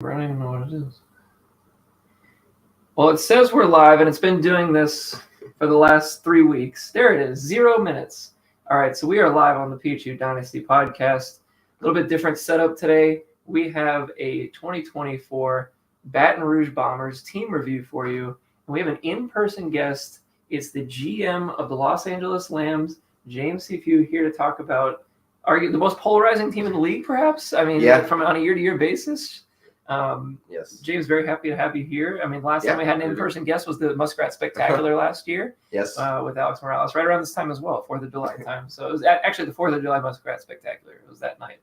I don't even know what it is. Well, it says we're live, and it's been doing this for the last 3 weeks. There it is, 0 minutes. All right, so we are live on the Pichu Dynasty podcast. A little bit different setup today. We have a 2024 Baton Rouge Bombers team review for you. And we have an in-person guest. It's the GM of the Los Angeles Lambs, James Sifu, here to talk about the most polarizing team in the league, perhaps? I mean, from on a year-to-year basis. Yes. James, very happy to have you here. I mean, last time we had an in-person guest was the Muskrat Spectacular last year. Yes. With Alex Morales, right around this time as well, 4th of July time. So it was actually the 4th of July Muskrat Spectacular. It was that night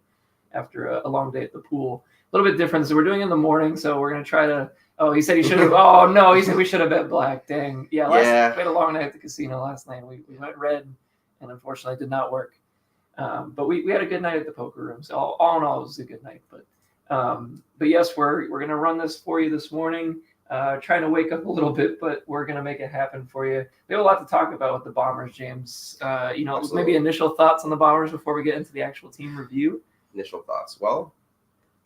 after a long day at the pool. A little bit different. So we're doing it in the morning. So we're going to try to. Oh, he said he should have. Oh, no, he said we should have bet black. Dang. Yeah. We had a long night at the casino last night. We went red, and unfortunately it did not work. But we had a good night at the poker room. So all in all, it was a good night. But yes, we're going to run this for you this morning. Trying to wake up a little bit, but we're going to make it happen for you. We have a lot to talk about with the Bombers, James. Maybe initial thoughts on the Bombers before we get into the actual team review. Initial thoughts. Well,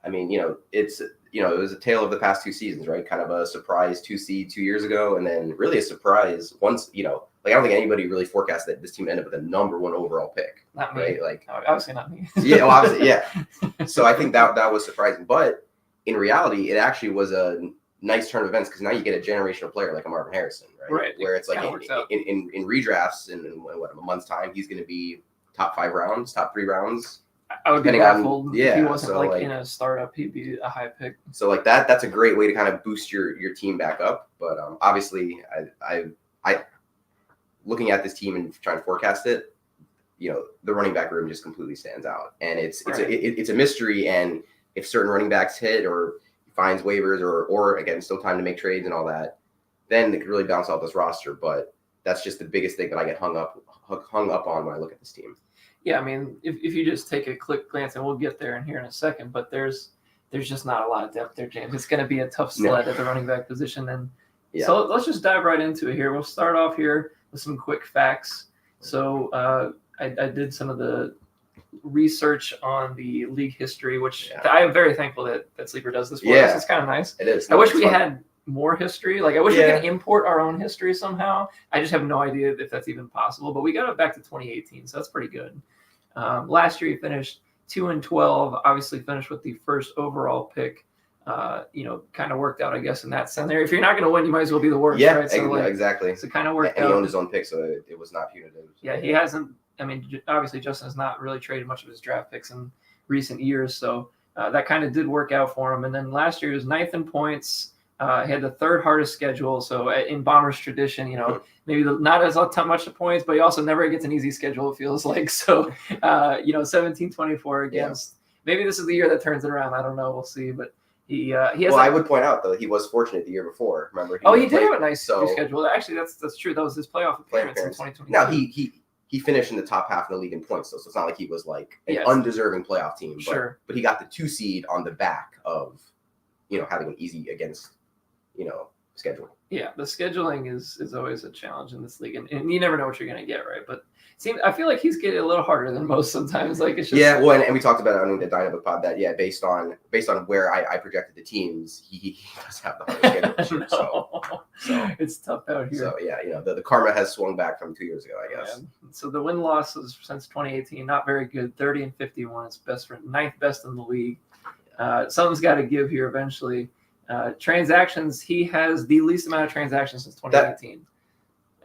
I mean, it was a tale of the past 2 seasons, right? Kind of a surprise 2 seed 2 years ago, and then really a surprise once, I don't think anybody really forecast that this team ended up with a number 1 overall pick. Not me. Right? Like, obviously not me. Yeah, well, obviously, yeah. So I think that was surprising, but in reality, it actually was a nice turn of events because now you get a generational player like a Marvin Harrison, right? Right. Where it's like in redrafts in a month's time, he's going to be top 5 rounds, top 3 rounds. I would be baffled if he wasn't in a startup. He'd be a high pick. So that's a great way to kind of boost your team back up. But obviously, I looking at this team and trying to forecast it, the running back room just completely stands out, and it's a mystery. And if certain running backs hit or finds waivers or again still time to make trades and all that, then it could really bounce out this roster. But that's just the biggest thing that I get hung up on when I look at this team. Yeah, I mean, if you just take a quick glance, and we'll get there in here in a second, but there's just not a lot of depth there, James. It's going to be a tough sled at the running back position. And so let's just dive right into it here. We'll start off here with some quick facts. So I did some of the research on the league history, which I am very thankful that Sleeper does this for us. It's kind of nice. It is. I wish we had more history. Like, I wish we could import our own history somehow. I just have no idea if that's even possible. But we got it back to 2018, so that's pretty good. Last year, he finished 2-12. Obviously, finished with the first overall pick. Kind of worked out, I guess, in that sense. There, if you're not going to win, you might as well be the worst. Yeah, right? So, exactly. So kind of worked out. And he owned his own pick, so it was not punitive. Yeah, he hasn't. I mean, obviously, Justin has not really traded much of his draft picks in recent years, so that kind of did work out for him. And then last year, he was 9th in points. He had the 3rd hardest schedule. So in Bombers tradition, maybe not as much points, but he also never gets an easy schedule, it feels like. So, 17-24 against. Maybe this is the year that turns it around. I don't know. We'll see. But he has. Well, I would point out though he was fortunate the year before. Remember? He did have a nice schedule. Actually, that's true. That was his playoff appearance in 2020. Now he finished in the top half of the league in points, though, so it's not like he was like an undeserving playoff team. But he got the 2 seed on the back of, having an easy against, schedule. Yeah, the scheduling is always a challenge in this league, and you never know what you're going to get, right? But I feel like he's getting a little harder than most sometimes. Like, it's just and we talked about it on the Dynamo Pod that based on where I projected the teams, he does have the hardest schedule. So it's tough out here. So the karma has swung back from 2 years ago, I guess. So the win losses since 2018 not very good. 30-51. It's best for 9th best in the league. Something's got to give here eventually. Transactions, he has the least amount of transactions since 2018.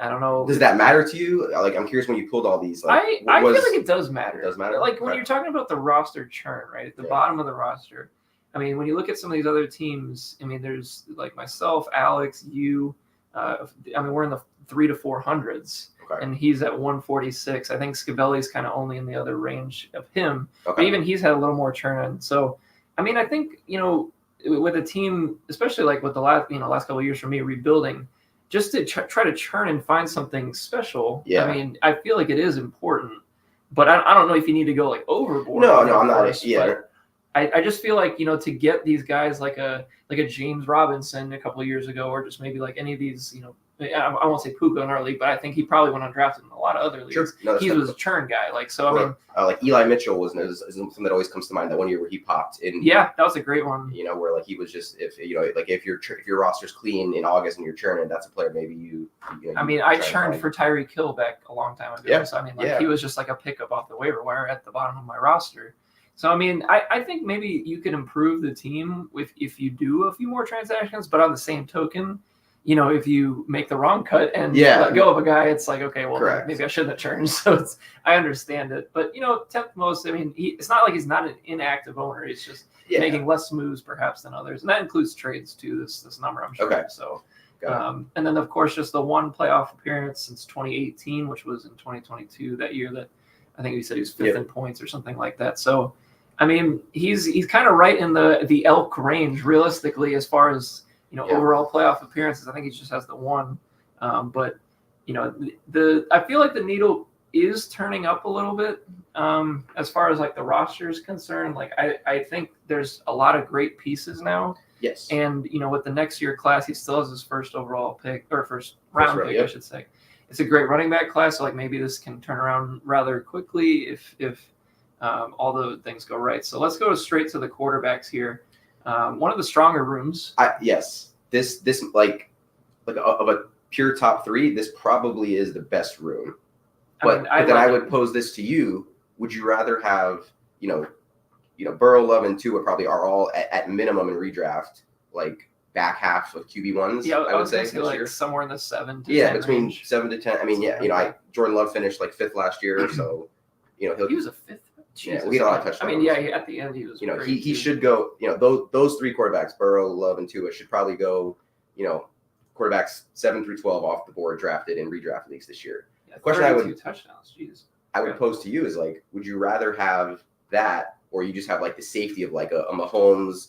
I don't know. Does that matter to you? Like, I'm curious when you pulled all these. Like, I feel like it does matter. It does matter? Like, when you're talking about the roster churn, right? At the bottom of the roster. I mean, when you look at some of these other teams, I mean, there's like myself, Alex, you. We're in the 300 to 400s. Okay. And he's at 146. I think Scavelli's kind of only in the other range of him. Okay. But even he's had a little more churn. So, I mean, I think, with a team, especially like with the last couple of years for me rebuilding, just to try to churn and find something special. Yeah. I mean, I feel like it is important, but I don't know if you need to go like overboard. No, I'm not. Yeah. I just feel like, to get these guys like a James Robinson a couple of years ago, or just maybe like any of these, I won't say Puka in our league, but I think he probably went undrafted in a lot of other leagues. Sure. No, He was a churn guy. Like, so, I mean, like Eli Mitchell is something that always comes to mind. That one year where he popped in. Yeah, that was a great one. You know, where like he was just if your roster's clean in August and you're churning, that's a player maybe you I mean, I churned for Tyreek Hill back a long time ago. Yeah. So I mean, like he was just like a pickup off the waiver wire at the bottom of my roster. So I mean, I think maybe you could improve the team if you do a few more transactions, but on the same token, you know, if you make the wrong cut and let go of a guy, it's like, okay, well, maybe I shouldn't have churned. So I understand it, but you know, 10th most. I mean, it's not like he's not an inactive owner. He's just making less moves perhaps than others, and that includes trades too. This number, I'm sure. Okay. So, and then of course just the one playoff appearance since 2018, which was in 2022, that year that I think he said he was 5th in points or something like that. So, I mean, he's kind of right in the elk range realistically as far as, you know, overall playoff appearances. I think he just has the one, but you know, I feel like the needle is turning up a little bit as far as like the roster is concerned. Like I think there's a lot of great pieces now. Yes. And you know, with the next year class, he still has his first overall pick or first round pick, I should say. It's a great running back class. So like maybe this can turn around rather quickly if all the things go right. So let's go straight to the quarterbacks here. One of the stronger rooms. This like of a pure top 3, this probably is the best room. But I would pose this to you: would you rather have Burrow, Love, and Tua probably are all at minimum in redraft, like back half of QB1s? Yeah, I would say like year. Somewhere in the 7 to 10 between range. 7 to 10. I mean, Jordan Love finished like 5th last year, so he was a 5th. Jesus. We had a lot of touchdowns. I mean, at the end he was. He should go. Those 3 quarterbacks, Burrow, Love, and Tua, should probably go. Quarterbacks 7 through 12 off the board, drafted in redraft leagues this year. Yeah, the question I would pose to you is like, would you rather have that, or you just have like the safety of like a Mahomes,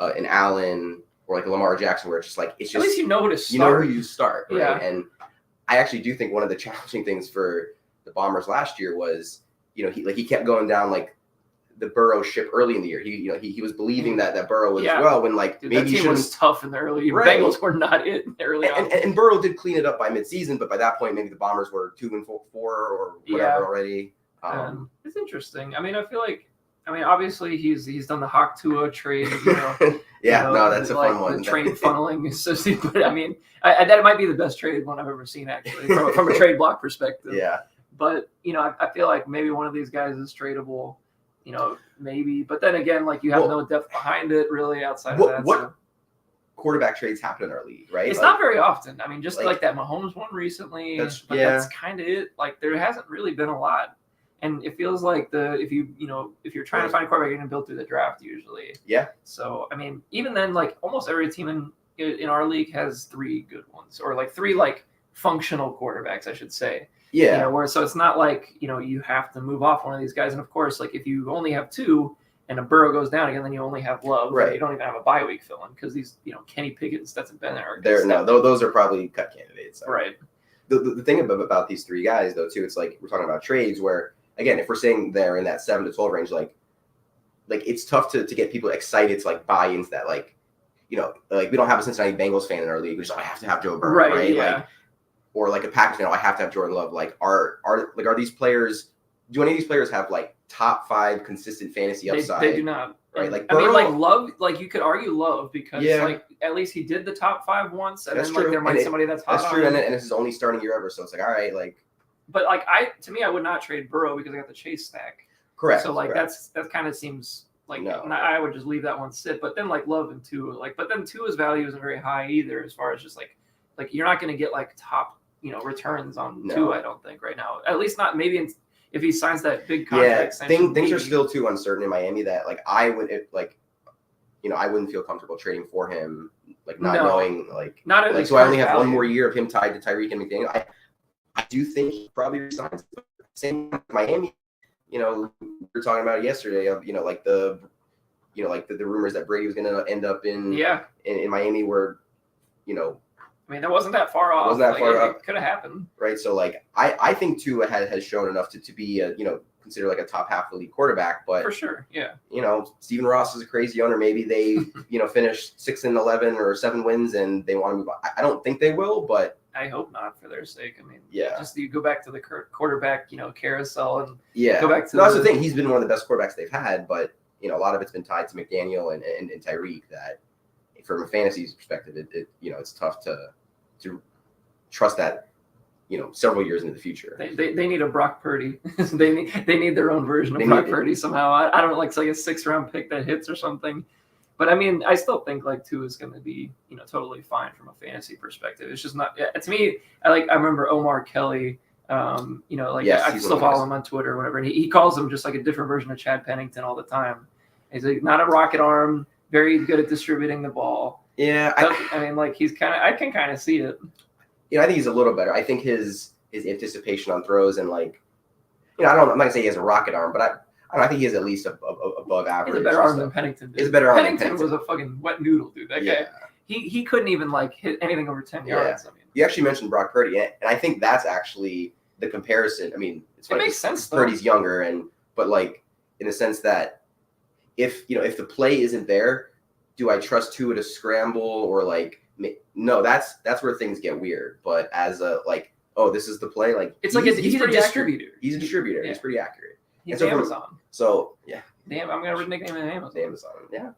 an Allen, or like a Lamar Jackson, where it's just like at least you know who to start. You know who you start, right? Yeah. And I actually do think one of the challenging things for the Bombers last year was, he kept going down like the Burrow ship early in the year. He was believing that Burrow was when maybe that team was tough in the early. Right. Bengals were not it early on. And Burrow did clean it up by midseason, but by that point maybe the Bombers were 2-4 or whatever already. It's interesting. I mean, I feel like obviously he's done the Hawk Tua trade. That's a fun one. The trade funneling associated, but I mean, that might be the best traded one I've ever seen actually from a trade block perspective. Yeah. But I feel like maybe one of these guys is tradable. Maybe, but then again, like you have no depth behind it really outside of that. What quarterback trades happen in our league, right? It's not very often. I mean, just like that Mahomes one recently, that's kind of it. Like there hasn't really been a lot, and it feels like if you're trying to find a quarterback, you're gonna build through the draft usually. Yeah. So I mean, even then, like almost every team in our league has 3 good ones, or like 3 like functional quarterbacks, I should say. Yeah. So it's not like, you have to move off one of these guys. And of course, like if you only have 2 and a Burrow goes down again, then you only have Love. Right. You don't even have a bye week filling because these, Kenny Pickett and Stetson Bennett are. Those are probably cut candidates. So. Right. The thing about these 3 guys though, too, it's like we're talking about trades where, again, if we're saying they're in that 7 to 12 range, like it's tough to get people excited to like buy into that. Like, like we don't have a Cincinnati Bengals fan in our league. We just I have to have Joe Burrow, right? Yeah. Like, or like a Packers fan, I have to have Jordan Love. Like, are these players? Do any of these players have like top 5 consistent fantasy upside? They do not. Right, like Burrow, I mean, like Love, like you could argue Love because like at least he did the top 5 once, and then like there might be somebody that's hot. That's true, and it's his only starting year ever, so it's like all right, like. But like to me, I would not trade Burrow because I got the Chase stack. Correct. So like that kind of seems like I would just leave that one sit. But then like Love and Tua, but then Tua's value isn't very high either as far as just like you're not going to get like top. Returns on Tua, I don't think right now. At least not maybe if he signs that big contract. Yeah, things are still too uncertain in Miami that like I wouldn't feel comfortable trading for him, like not knowing like not at like so I only have 1 more year of him tied to Tyreek and McDaniel. I do think he probably resigns. Same with Miami. We were talking about it yesterday of like the rumors that Brady was going to end up in Miami where I mean, that wasn't that far off. It could have happened. Right. So, like, I think Tua has shown enough to be, considered like a top half of the league quarterback. But for sure, yeah. Stephen Ross is a crazy owner. Maybe they, finish 6-11 or 7 wins and they want to move on. I don't think they will, but I hope not for their sake. I mean, Yeah. just you go back to the quarterback, carousel and Yeah. go back to that's the thing. He's been one of the best quarterbacks they've had, but a lot of it's been tied to McDaniel and Tyreek. That, from a fantasy perspective, it's tough to trust that. Several years into the future. They need a Brock Purdy. they need their own version of Brock Purdy somehow. I don't know, like a 6th-round pick that hits or something. But I mean, I still think like Tua is going to be, totally fine from a fantasy perspective. It's just not. To me, I remember Omar Kelly. Yes, I still follow him on Twitter or whatever, and he calls him just like a different version of Chad Pennington all the time. He's like not a rocket arm, very good at distributing the ball. Yeah, he's kind of. I can kind of see it. I think he's a little better. I think his anticipation on throws and I'm not gonna say he has a rocket arm, but I think he has at least above average. He's a better arm than Pennington did. He's a better arm Pennington than Pennington was a fucking wet noodle, dude. That guy, he couldn't even hit anything over 10 yards. I mean, you actually mentioned Brock Purdy, and I think that's actually the comparison. I mean, it makes sense. Purdy's younger, but in the sense that if the play isn't there, do I trust Tua to scramble or no, that's where things get weird. But as this is the play, it's he's a distributor. He's a distributor. Yeah. He's pretty accurate. He's Amazon. So yeah. Damn, I'm gonna nickname him Amazon. Yeah.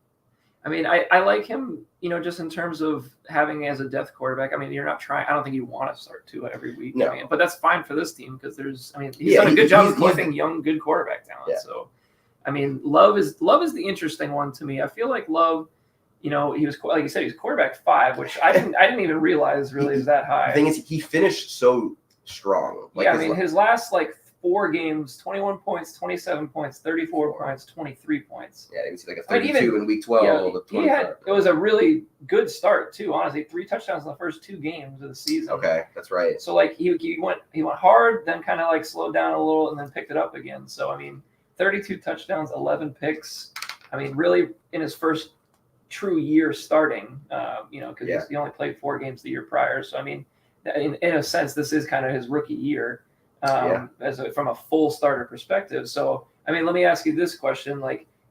I mean, I like him, just in terms of having as a depth quarterback. I mean, you're not trying. I don't think you want to start Tua every week. No. But that's fine for this team because he's done a good job of collecting young, good quarterback talent. Yeah. So, I mean, Love is the interesting one to me. I feel like Love. He was, like you said, he was quarterback 5, which I didn't even realize really is that high. The thing is, he finished so strong. His last 4 games, 21 points, 27 points, 34 points, 23 points. Yeah, he was a 32 in week 12. It was a really good start too. Honestly, 3 touchdowns in the first 2 games of the season. Okay, that's right. So he went hard, then kind of slowed down a little, and then picked it up again. So I mean, 32 touchdowns, 11 picks. I mean, really in his first true year starting, because he only played 4 games the year prior. So I mean, in a sense, this is kind of his rookie year from a full starter perspective. So I mean, let me ask you this question: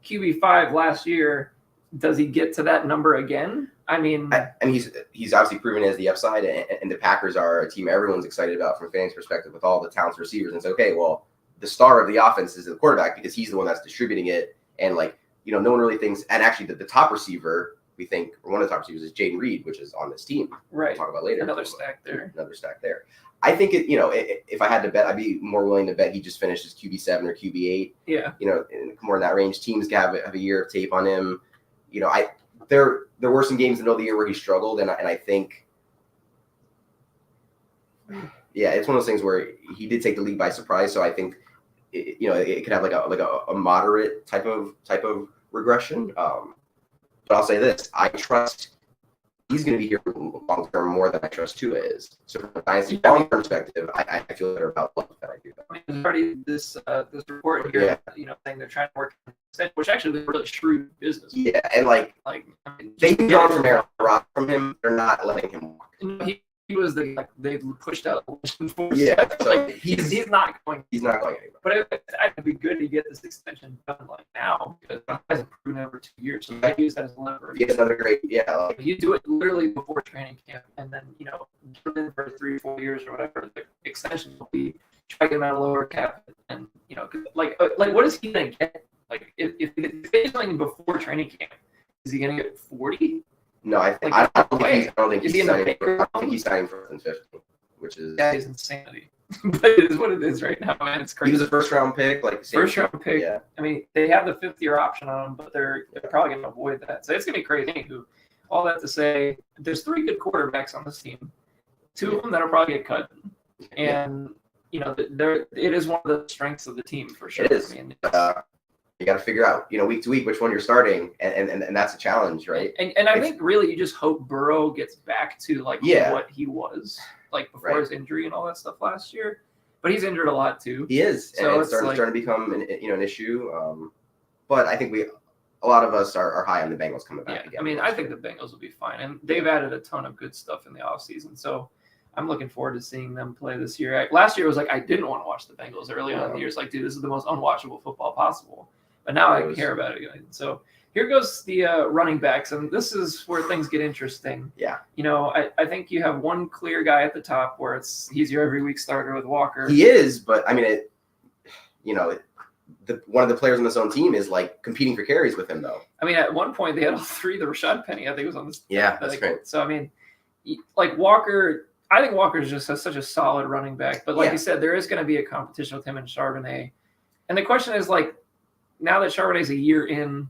QB5 last year, does he get to that number again? I mean, he's obviously proven as the upside, and the Packers are a team everyone's excited about from a fan's perspective with all the talented receivers. And it's okay, well, the star of the offense is the quarterback because he's the one that's distributing it, and no one really thinks, and actually the top receiver, we think, or one of the top receivers is Jaden Reed, which is on this team. Right. We'll talk about later. Another stack there. I think if I had to bet, I'd be more willing to bet he just finishes QB7 or QB8. Yeah. More in that range. Teams have a year of tape on him. There were some games in the middle of the year where he struggled, and I think, it's one of those things where he did take the league by surprise. So I think, it could have a moderate type of regression. But I'll say this: I trust he's going to be here long term more than I trust Tua is. So from a dynasty long term perspective, I feel better about Love than I do. I mean, there's already this report here, saying they're trying to work, which actually is a really shrewd business. Yeah, and they moved on from Aaron Rodgers from him. They're not letting him walk. He was they pushed out for. Yeah, so he's not going. He's not going anywhere. But it'd be good to get this extension done now because he hasn't proven over 2 years. So I use that as leverage. He has another great, you do it literally before training camp, and then give him for 3 or 4 years or whatever. The extension will be try to get him out of lower cap, and what is he gonna get? If he's something before training camp, is he gonna get 40? No, I don't think he's signing for less than 50, which is insanity. But it is what it is right now, man. It's crazy. He was a first-round pick, first-round pick. Yeah. I mean, they have the 5th-year option on him, but they're probably going to avoid that. So it's going to be crazy. Anywho, all that to say, there's 3 good quarterbacks on this team. 2 of them that'll probably get cut, and it is one of the strengths of the team for sure. It is. I mean, you got to figure out, week to week, which one you're starting, and that's a challenge, right? And I think really you just hope Burrow gets back to what he was before his injury and all that stuff last year. But he's injured a lot too. He is, so and it's starting to become an issue. But I think a lot of us are high on the Bengals coming back again. I mean, I think the Bengals will be fine, and they've added a ton of good stuff in the offseason. So I'm looking forward to seeing them play this year. Last year was I didn't want to watch the Bengals early on in the year. It's dude, this is the most unwatchable football possible. But now I care about it again. So here goes the running backs, and this is where things get interesting. Yeah. I think you have one clear guy at the top where he's your every week starter with Walker. He is, but I mean, one of the players on his own team is like competing for carries with him, though. I mean, at one point they had all three. The Rashad Penny, I think, was on this. Yeah, that's great. So I mean, like Walker, I think Walker is just such a solid running back. But like you said, there is going to be a competition with him and Charbonnet. And the question is, like, now that Charbonnet's a year in,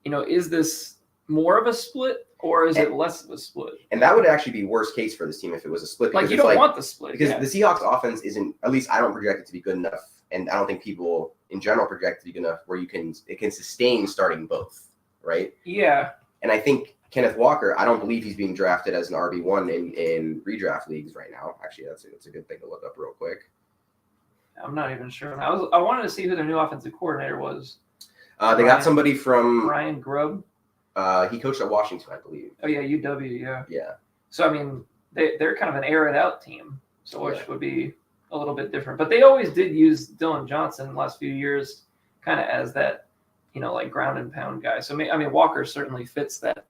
is this more of a split or is it less of a split? And that would actually be worst case for this team if it was a split. Like, you don't want the split. Because the Seahawks offense isn't, at least I don't project it to be good enough. And I don't think people in general project it to be good enough where it can sustain starting both, right? Yeah. And I think Kenneth Walker, I don't believe he's being drafted as an RB1 in redraft leagues right now. Actually, that's a good thing to look up real quick. I'm not even sure. I wanted to see who their new offensive coordinator was. They got somebody from Ryan Grubb. He coached at Washington, I believe. Oh yeah, UW. Yeah. Yeah. So I mean, they're kind of an air it out team, so which would be a little bit different. But they always did use Dylan Johnson the last few years, kind of as that, like ground and pound guy. So I mean, Walker certainly fits that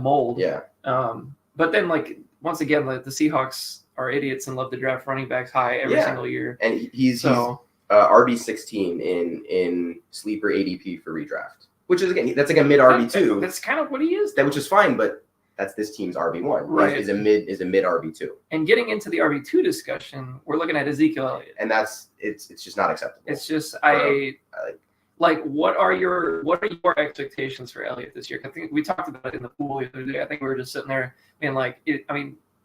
mold. Yeah. But then, like, once again, like, the Seahawks are idiots and love to draft running backs high every single year. And he's RB16 in sleeper ADP for redraft, which is, again, that's like a mid RB2. That's kind of what he is. Which is fine, but that's this team's RB1. Right. Is a mid RB2. And getting into the RB2 discussion, we're looking at Ezekiel Elliott. And it's just not acceptable. It's just what are your expectations for Elliott this year? I think we talked about it in the pool the other day. I think we were just sitting there being like,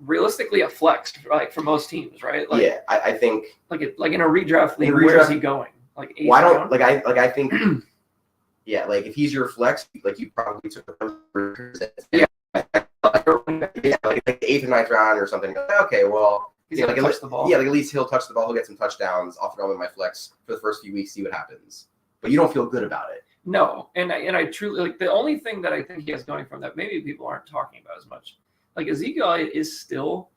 realistically a flex, like, for most teams, right? Like, yeah, I think like in a redraft league, where is he going? Like, why don't round? I think yeah, like if he's your flex, like you probably took like the 8th or 9th round or something. Okay, well, he's gonna touch the ball. Yeah, like at least he'll touch the ball. He'll get some touchdowns. I'll throw him in my flex for the first few weeks, see what happens. But you don't feel good about it. No, and I truly, like, the only thing that I think he has going from that maybe people aren't talking about as much, like, Ezekiel is still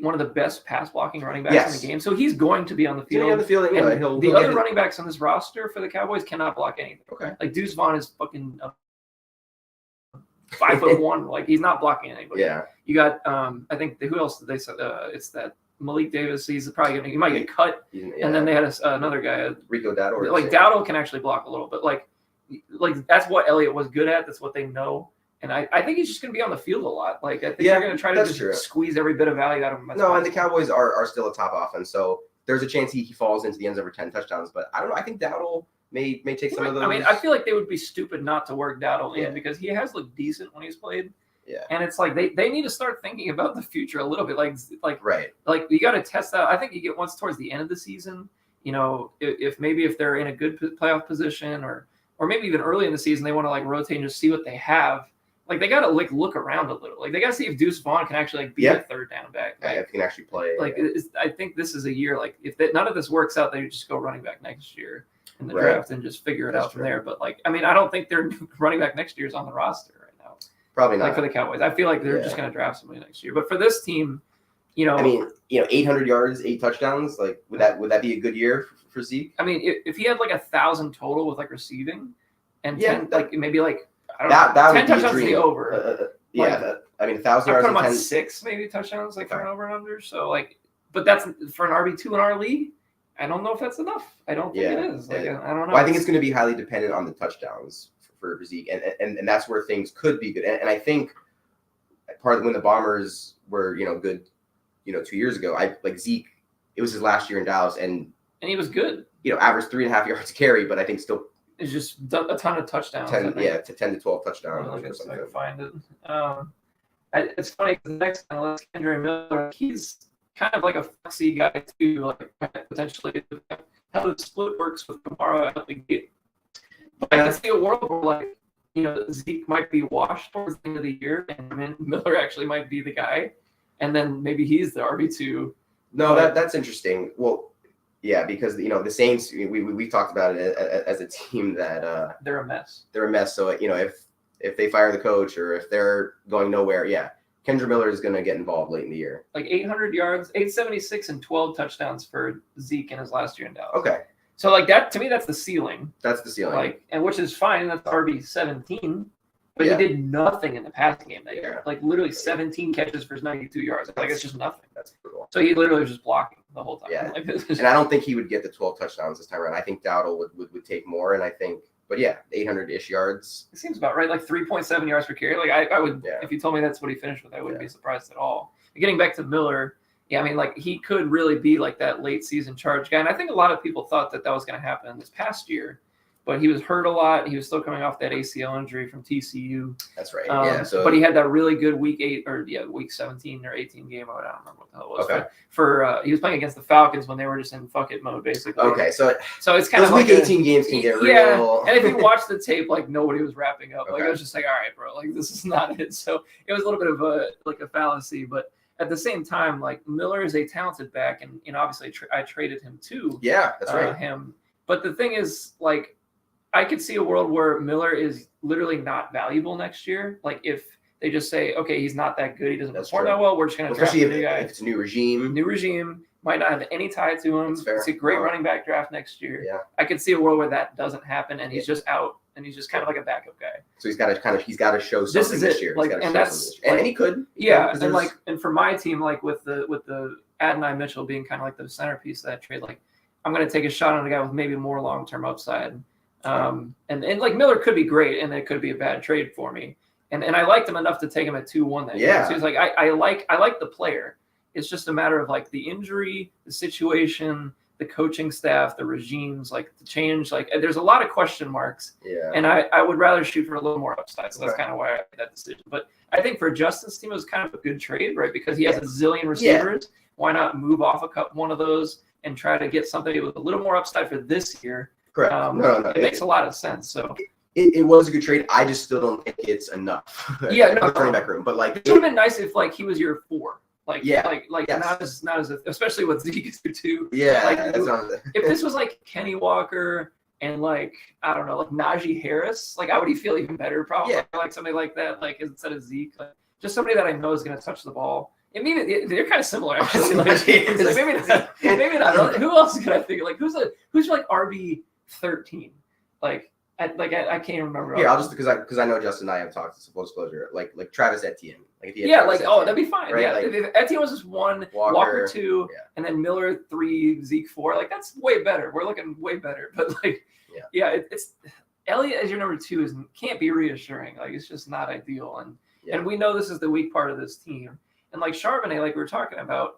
one of the best pass blocking running backs in the game. So he's going to be on the field. The other running backs on this roster for the Cowboys cannot block anything. Okay. Like, Deuce Vaughn is fucking 5'1". Like, he's not blocking anybody. Yeah. You got I think who else did they say? It's that Malik Davis. He's probably he might get cut. Yeah. And then they had another guy, Rico Dowdle. Like, Dowdle can actually block a little bit. Like that's what Elliott was good at. That's what they know. And I think he's just going to be on the field a lot. Like, I think they're going to try to just squeeze every bit of value out of him. No, and the Cowboys are still a top offense, so there's a chance he falls into the end zone for 10 touchdowns. But I don't know. I think Dowdle may take some of those. I mean, I feel like they would be stupid not to work Dowdle in because he has looked decent when he's played. Yeah. And it's like they need to start thinking about the future a little bit. Like right. Like, you got to test out. I think you get once towards the end of the season, if they're in a good playoff position or maybe even early in the season, they want to, like, rotate and just see what they have. Like, they got to, like, look around a little. Like, they got to see if Deuce Vaughn can actually, like, be a third down back. Like, if he can actually play. Like, I think this is a year, like, if none of this works out, they just go running back next year in the draft and just figure it out from there. But, like, I mean, I don't think their running back next year is on the roster right now. Probably not. Like, for the Cowboys. I feel like they're just going to draft somebody next year. But for this team, I mean, 800 yards, 8 touchdowns, like, would that be a good year for Zeke? I mean, if he had, like, 1,000 total with, like, receiving and 10, like, maybe, like, I don't know. 10 touchdowns is the over. I mean, 1,000 yards. I put him on 6 maybe touchdowns, like, for an over and under. So, like, but that's for an RB2 in our league. I don't know if that's enough. I don't think it is. Like, I don't know. Well, I think it's going to be highly dependent on the touchdowns for Zeke, and that's where things could be good. And I think part of when the Bombers were good, 2 years ago, Zeke. It was his last year in Dallas, and he was good. Averaged 3.5 yards a carry, but I think still. It's just a ton of touchdowns. 10 to 12 touchdowns. I can find it. It's funny because the next guy, Les Miller, he's kind of like a flexy guy too, like potentially how the split works with Kamara out the gate. But I can see a world where, like, Zeke might be washed towards the end of the year, and Miller actually might be the guy, and then maybe he's the RB2. No, that's interesting. Well. Yeah, because the Saints, we talked about it as a team that they're a mess. They're a mess. So if they fire the coach or if they're going nowhere, Kendra Miller is going to get involved late in the year. Like 800 yards, 876, and 12 touchdowns for Zeke in his last year in Dallas. Okay. So, like, that to me, that's the ceiling. That's the ceiling. Like, and which is fine. That's RB17. But he did nothing in the passing game that year. Like literally 17 catches for 92 yards. Like it's just nothing. That's brutal. So he literally was just blocking the whole time. Yeah. Like, and I don't think he would get the 12 touchdowns this time around. I think Dowdle would take more, and I think, but yeah, 800-ish yards. It seems about right. Like 3.7 yards per carry. Like I would, if you told me that's what he finished with, I wouldn't be surprised at all. Getting back to Miller, I mean, like he could really be like that late season charge guy. And I think a lot of people thought that was going to happen this past year. But he was hurt a lot. He was still coming off that ACL injury from TCU. That's right. But he had that really good week 17 or 18 game. I don't remember what the hell it was. Okay. For he was playing against the Falcons when they were just in fuck it mode, basically. Okay, so it's kind of week like 18 games can get real. Yeah, and if you watch the tape, like nobody was wrapping up. Like Okay. it was just like, all right, bro, like this is not it. So it was a little bit of a fallacy, but at the same time, like Miller is a talented back, and obviously I traded him too. Yeah, that's right. Him, but the thing is, like, I could see a world where Miller is literally not valuable next year. Like if they just say, okay, he's not that good, he doesn't perform that well, we're just going to draft a new guy. If it's a new regime. New regime, might not have any tie to him. It's a great running back draft next year. Yeah. I could see a world where that doesn't happen and he's just out and he's just kind of like a backup guy. So he's got to show something this year. Like, and that's like, and he could. Yeah, and for my team, like with the Adonai Mitchell being kind of like the centerpiece of that trade, like I'm going to take a shot on a guy with maybe more long-term upside. And like Miller could be great, and it could be a bad trade for me. And I liked him enough to take him at 2-1 that year. So he's like, I like the player. It's just a matter of like the injury, the situation, the coaching staff, the regimes, like the change. Like there's a lot of question marks. Yeah. And I would rather shoot for a little more upside. So that's kind of why I made that decision. But I think for Justin's team, it was kind of a good trade, right? Because he has a zillion receivers. Yeah. Why not move off one of those and try to get somebody with a little more upside for this year? Correct. It makes a lot of sense. So it was a good trade. I just still don't think it's enough. Yeah, running back room. But like, it would have been nice if like he was your 4. Like, yes. not as especially with Zeke too. Yeah. Like, if this was like Kenny Walker and like I don't know, like Najee Harris, like I would feel even better probably. Yeah. Like somebody like that, like instead of Zeke, like just somebody that I know is going to touch the ball. And maybe they're kind of similar actually. Like, maybe not. Who else can I think of? Like who's like RB13? I can't even remember. Here, I'll just because I know Justin and I have talked. Full disclosure, like Travis Etienne. Like if he had that'd be fine. Right? Yeah, like, if Etienne was just 1, Walker 2, and then Miller 3, Zeke 4. Like that's way better. We're looking way better. But like, it's Elliott as your number 2 can't be reassuring. Like it's just not ideal. And we know this is the weak part of this team. And like Charbonnet, like we were talking about,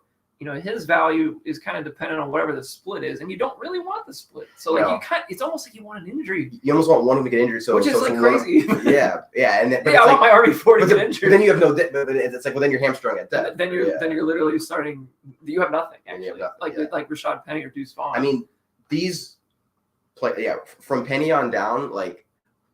his value is kind of dependent on whatever the split is, and you don't really want the split. So like it's almost like you want an injury. You almost want one of them to get injured, which is like crazy. I want my RB4 to get injured. But then you have no. But it's like, well, then you're hamstrung at depth. Then you're literally starting. You have nothing actually. Have nothing, like Rashad Penny or Deuce Vaughn. I mean, these from Penny on down, like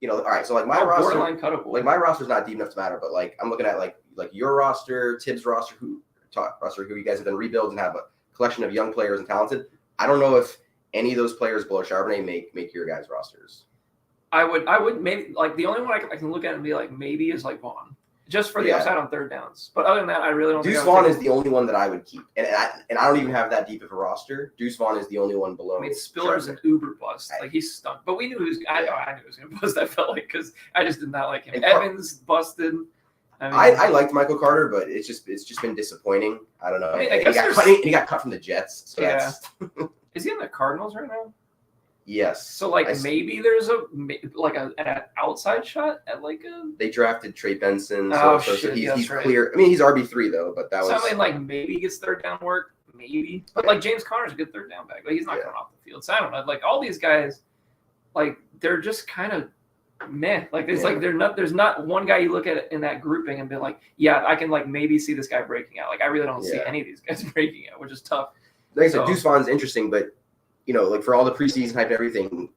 all right. So like my roster, like my roster's not deep enough to matter, but like I'm looking at like your roster, Tibbs' roster, who you guys have been rebuilt and have a collection of young players and talented. I don't know if any of those players below Charbonnet make your guys' rosters. I would maybe like the only one I can look at and be like maybe is like Vaughn, just for the upside on third downs. But other than that, I really don't. Deuce Vaughn is the only one that I would keep, and I don't even have that deep of a roster. Deuce Vaughn is the only one below. I mean, Spiller's an uber bust. Like he's stunk, but we knew I knew he was going to bust. I felt like because I just did not like him. Evans busted. I liked Michael Carter, but it's just been disappointing. I don't know. I mean, he got cut from the Jets. So that's... Is he in the Cardinals right now? Yes. So maybe there's an outside shot at like a. They drafted Trey Benson. So he's clear. I mean, he's RB3 though, but that was. So I mean, like maybe he gets third down work, maybe. But like James Conner's a good third down back. Like he's not coming off the field. So I don't know. Like all these guys, like they're just kind of. Meh. Like it's like there's not one guy you look at it in that grouping and be like, yeah, I can like maybe see this guy breaking out. Like I really don't see any of these guys breaking out, which is tough. Like I said, Deuce Vaughn's interesting, but like for all the preseason hype and everything,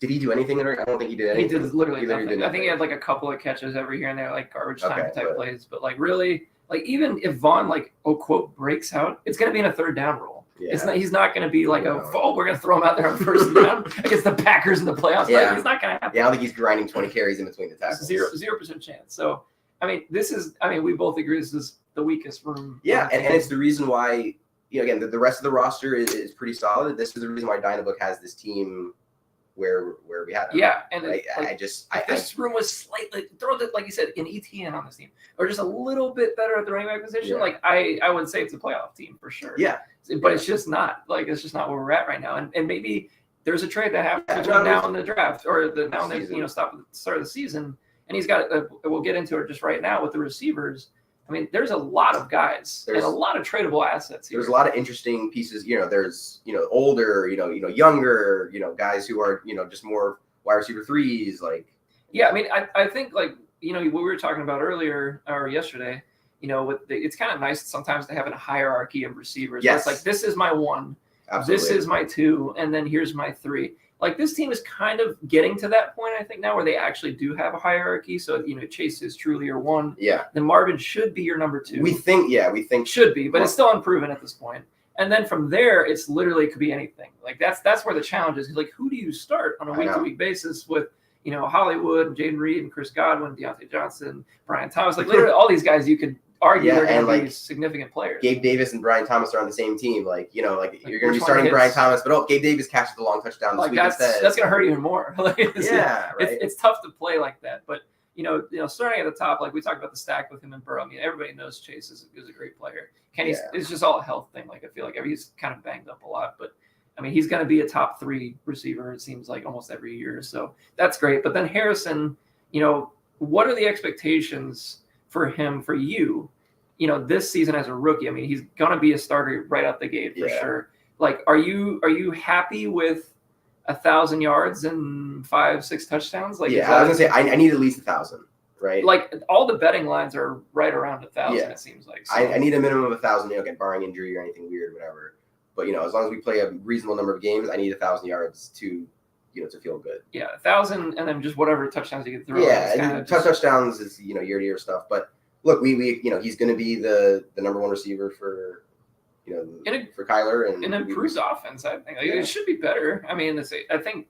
did he do anything? I don't think he did anything. He did literally nothing. I think he had like a couple of catches every here and there, like garbage time type plays. But like really, like even if Vaughn like quote breaks out, it's gonna be in a third down role. Yeah. He's not going to be like, we're going to throw him out there on first down against the Packers in the playoffs. Yeah. Like, it's not going to happen. Yeah, I don't think he's grinding 20 carries in between the tackles. 0% chance. So, I mean, we both agree this is the weakest room. Yeah, and it's the reason why, again, the rest of the roster is pretty solid. This is the reason why Dynabook has this team where we had him. Yeah, and Right? like, if this room was slightly throw the, like you said, an ETN on this team, or just a little bit better at the running back position, like I would say it's a playoff team for sure. Yeah, but it's just not. Like it's just not where we're at right now. And maybe there's a trade that happens between now and the draft, or the now and the stop at the start of the season. And he's got. We'll get into it just right now with the receivers. I mean, there's a lot of guys and a lot of tradable assets here. There's a lot of interesting pieces. There's older, younger, guys who are just more wide receiver threes. Like, yeah, I mean, I think like what we were talking about earlier or yesterday. It's kind of nice sometimes to have a hierarchy of receivers. Yes. It's like this is my 1, absolutely. This is my 2, and then here's my 3. Like this team is kind of getting to that point, I think, now where they actually do have a hierarchy. So, Chase is truly your 1. Yeah. Then Marvin should be your number 2. We think should be, but it's still unproven at this point. And then from there, it's literally could be anything. Like that's where the challenge is. Like, who do you start on a week-to-week basis with, Hollywood, Jaden Reed, and Chris Godwin, Deontay Johnson, Brian Thomas. Like literally all these guys you could argue they're going to be significant players. Gabe Davis and Brian Thomas are on the same team. Like you're going to be starting Brian Thomas, but Gabe Davis catches the long touchdown this week instead. That's going to hurt even more. Right. It's tough to play like that. But starting at the top, like we talked about the stack with him and Burrow. I mean, everybody knows Chase is a great player. Kenny's it's just all a health thing. Like I feel like he's kind of banged up a lot, but I mean, he's going to be a top 3 receiver. It seems like almost every year. So that's great. But then Harrison, what are the expectations for him, for you, this season as a rookie? I mean, he's going to be a starter right out the gate for sure. Like, are you happy with 1,000 yards and 5-6 touchdowns? Like, I was going to say, I need at least 1,000, right? Like all the betting lines are right around 1,000, it seems like. So. I need a minimum of 1,000, again, barring injury or anything weird, whatever. But, as long as we play a reasonable number of games, I need 1,000 yards to feel good. Yeah, 1,000, and then just whatever touchdowns you can throw. Yeah, touchdowns is, year-to-year stuff. But look, we he's going to be the number 1 receiver for, for Kyler. And an improved offense, I think. It should be better. I mean, I think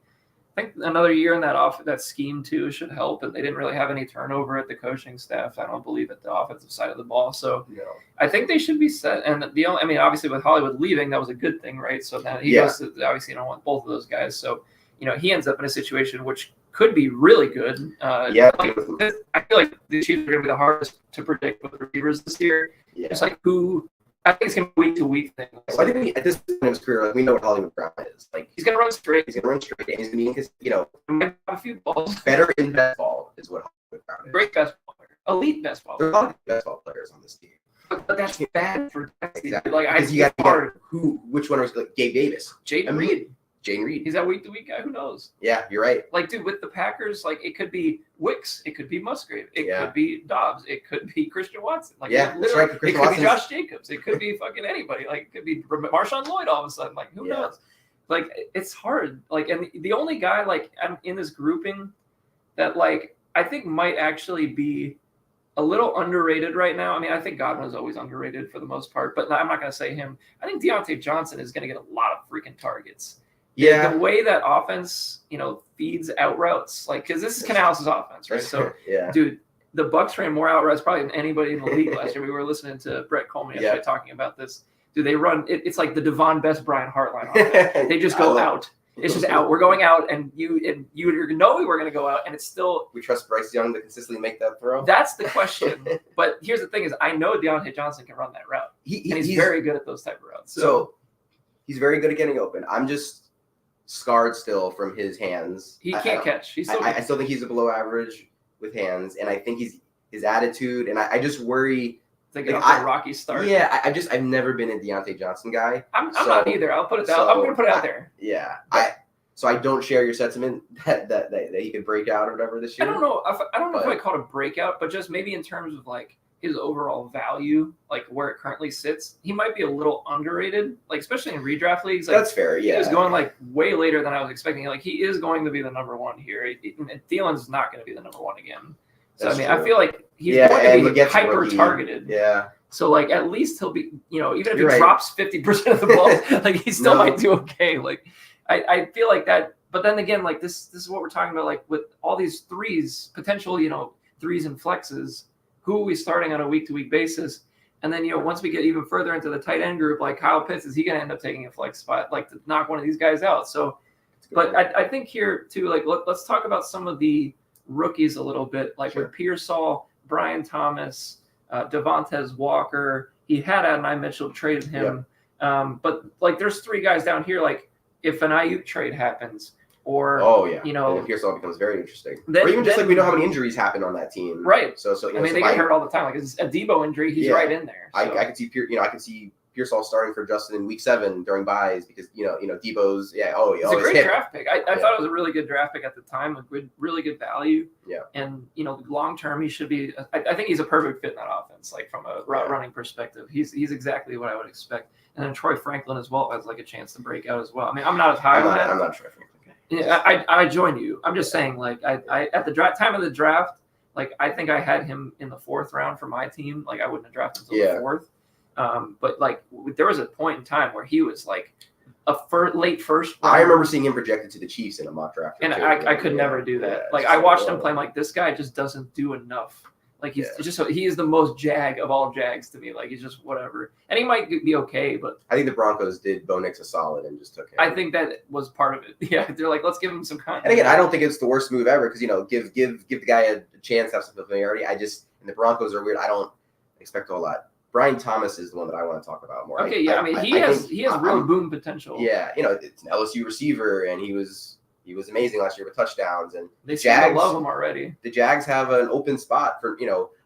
another year in that scheme, too, should help. And they didn't really have any turnover at the coaching staff, I don't believe, at the offensive side of the ball. So I think they should be set. And obviously, with Hollywood leaving, that was a good thing, right? So now he goes to, obviously, you don't want both of those guys. So, he ends up in a situation which could be really good. I feel like the Chiefs are going to be the hardest to predict with receivers this year. Yeah. It's like I think it's going to be week-to-week thing. So I think at this point in his career, we know what Hollywood Brown is. Like he's going to run straight. And he's going to be, he might have a few balls. Better in best ball is what Hollywood Brown is. Great best ball player. Elite best ball player. There's a lot of best ball players on this team. But that's bad for exactly. Like you got which one was like Gabe Davis? Jaden Reed. He's that week-to-week guy. Who knows? Yeah, you're right. Like, dude, with the Packers, like it could be Wicks, it could be Musgrave, it could be Dobbs, it could be Christian Watson. Like, that's right. It could be Josh Jacobs. It could be fucking anybody. Like, it could be Marshawn Lloyd all of a sudden. Like, who knows? Like, it's hard. Like, and the only guy like I'm in this grouping that like I think might actually be a little underrated right now. I mean, I think Godwin is always underrated for the most part, but I'm not going to say him. I think Deontay Johnson is going to get a lot of freaking targets. Yeah, the way that offense, feeds out routes, like because this is Canales' offense, right? So, dude, the Bucs ran more out routes probably than anybody in the league last year. We were listening to Brett Coleman yesterday talking about this. Do they run? It's like the Devon Best Brian Hartline offense. They just go out. It's just out. We're going out, and you know we were going to go out, and it's still. We trust Bryce Young to consistently make that throw. That's the question. But here's the thing: is I know Deontay Johnson can run that route, and he's very good at those type of routes. So he's very good at getting open. I'm just scarred still from his hands. He can't catch. I still think he's a below average with hands, and I think his attitude, and I just worry. Thinking of a rocky start. Yeah, I've never been a Deontay Johnson guy. I'm not either. I'll put it down. I'm going to put it out there. Yeah, so I don't share your sentiment that he could break out or whatever this year. I don't know if I call it a breakout, but just maybe in terms of like his overall value, like where it currently sits, he might be a little underrated, like especially in redraft leagues. Like, that's fair. Yeah, he is going like way later than I was expecting. Like he is going to be the number 1 here. And Thielen's not going to be the number 1 again. So I mean, I feel like he's going to be hyper targeted. Yeah. So like at least he'll be, even if he drops 50% of the balls, like he still might do okay. Like I feel like that. But then again, like this is what we're talking about. Like with all these potential, threes and flexes. Who are we starting on a week-to-week basis? And then, once we get even further into the tight end group, like Kyle Pitts, is he going to end up taking a flex spot, like to knock one of these guys out? So But I think here too, like let's talk about some of the rookies a little bit, like with Pearsall, Brian Thomas, Devontae Walker. He had Adonai Mitchell, traded him. But like there's 3 guys down here, like if an Ayuk trade happens, or you know, and Pearsall becomes very interesting. Then, or even just like we know how many injuries happen on that team, right? So you know, I mean, they get hurt all the time. Like it's a Debo injury, he's right in there. So. I could see I could see Pearsall starting for Justin in week 7 during buys because you know Debo's it's a great draft pick. I thought it was a really good draft pick at the time, with really good value. Yeah, and you know, long term he should be. I think he's a perfect fit in that offense. Like from a route running perspective, he's exactly what I would expect. And then Troy Franklin as well has like a chance to break out as well. I mean, I'm not as high on that. I'm not Troy Franklin. Yeah, I join you. I'm just saying, like I at the time of the draft, like I think I had him in the 4th round for my team. Like I wouldn't have drafted until the 4th. But like there was a point in time where he was like a late first round. I remember seeing him projected to the Chiefs in a mock draft. And I could never do that. Like I watched him play. I'm like, this guy just doesn't do enough. Like he is the most Jag of all Jags to me. Like he's just whatever. And he might be okay, but I think the Broncos did Bo Nix a solid and just took him. I think that was part of it. Yeah, they're like, let's give him some content. And again, I don't think it's the worst move ever because give the guy a chance to have some familiarity. And the Broncos are weird. I don't expect a whole lot. Brian Thomas is the one that I want to talk about more. Okay, I mean he has real boom potential. Yeah, it's an LSU receiver, and he was amazing last year with touchdowns. And they Jags love him already. The Jags have an open spot for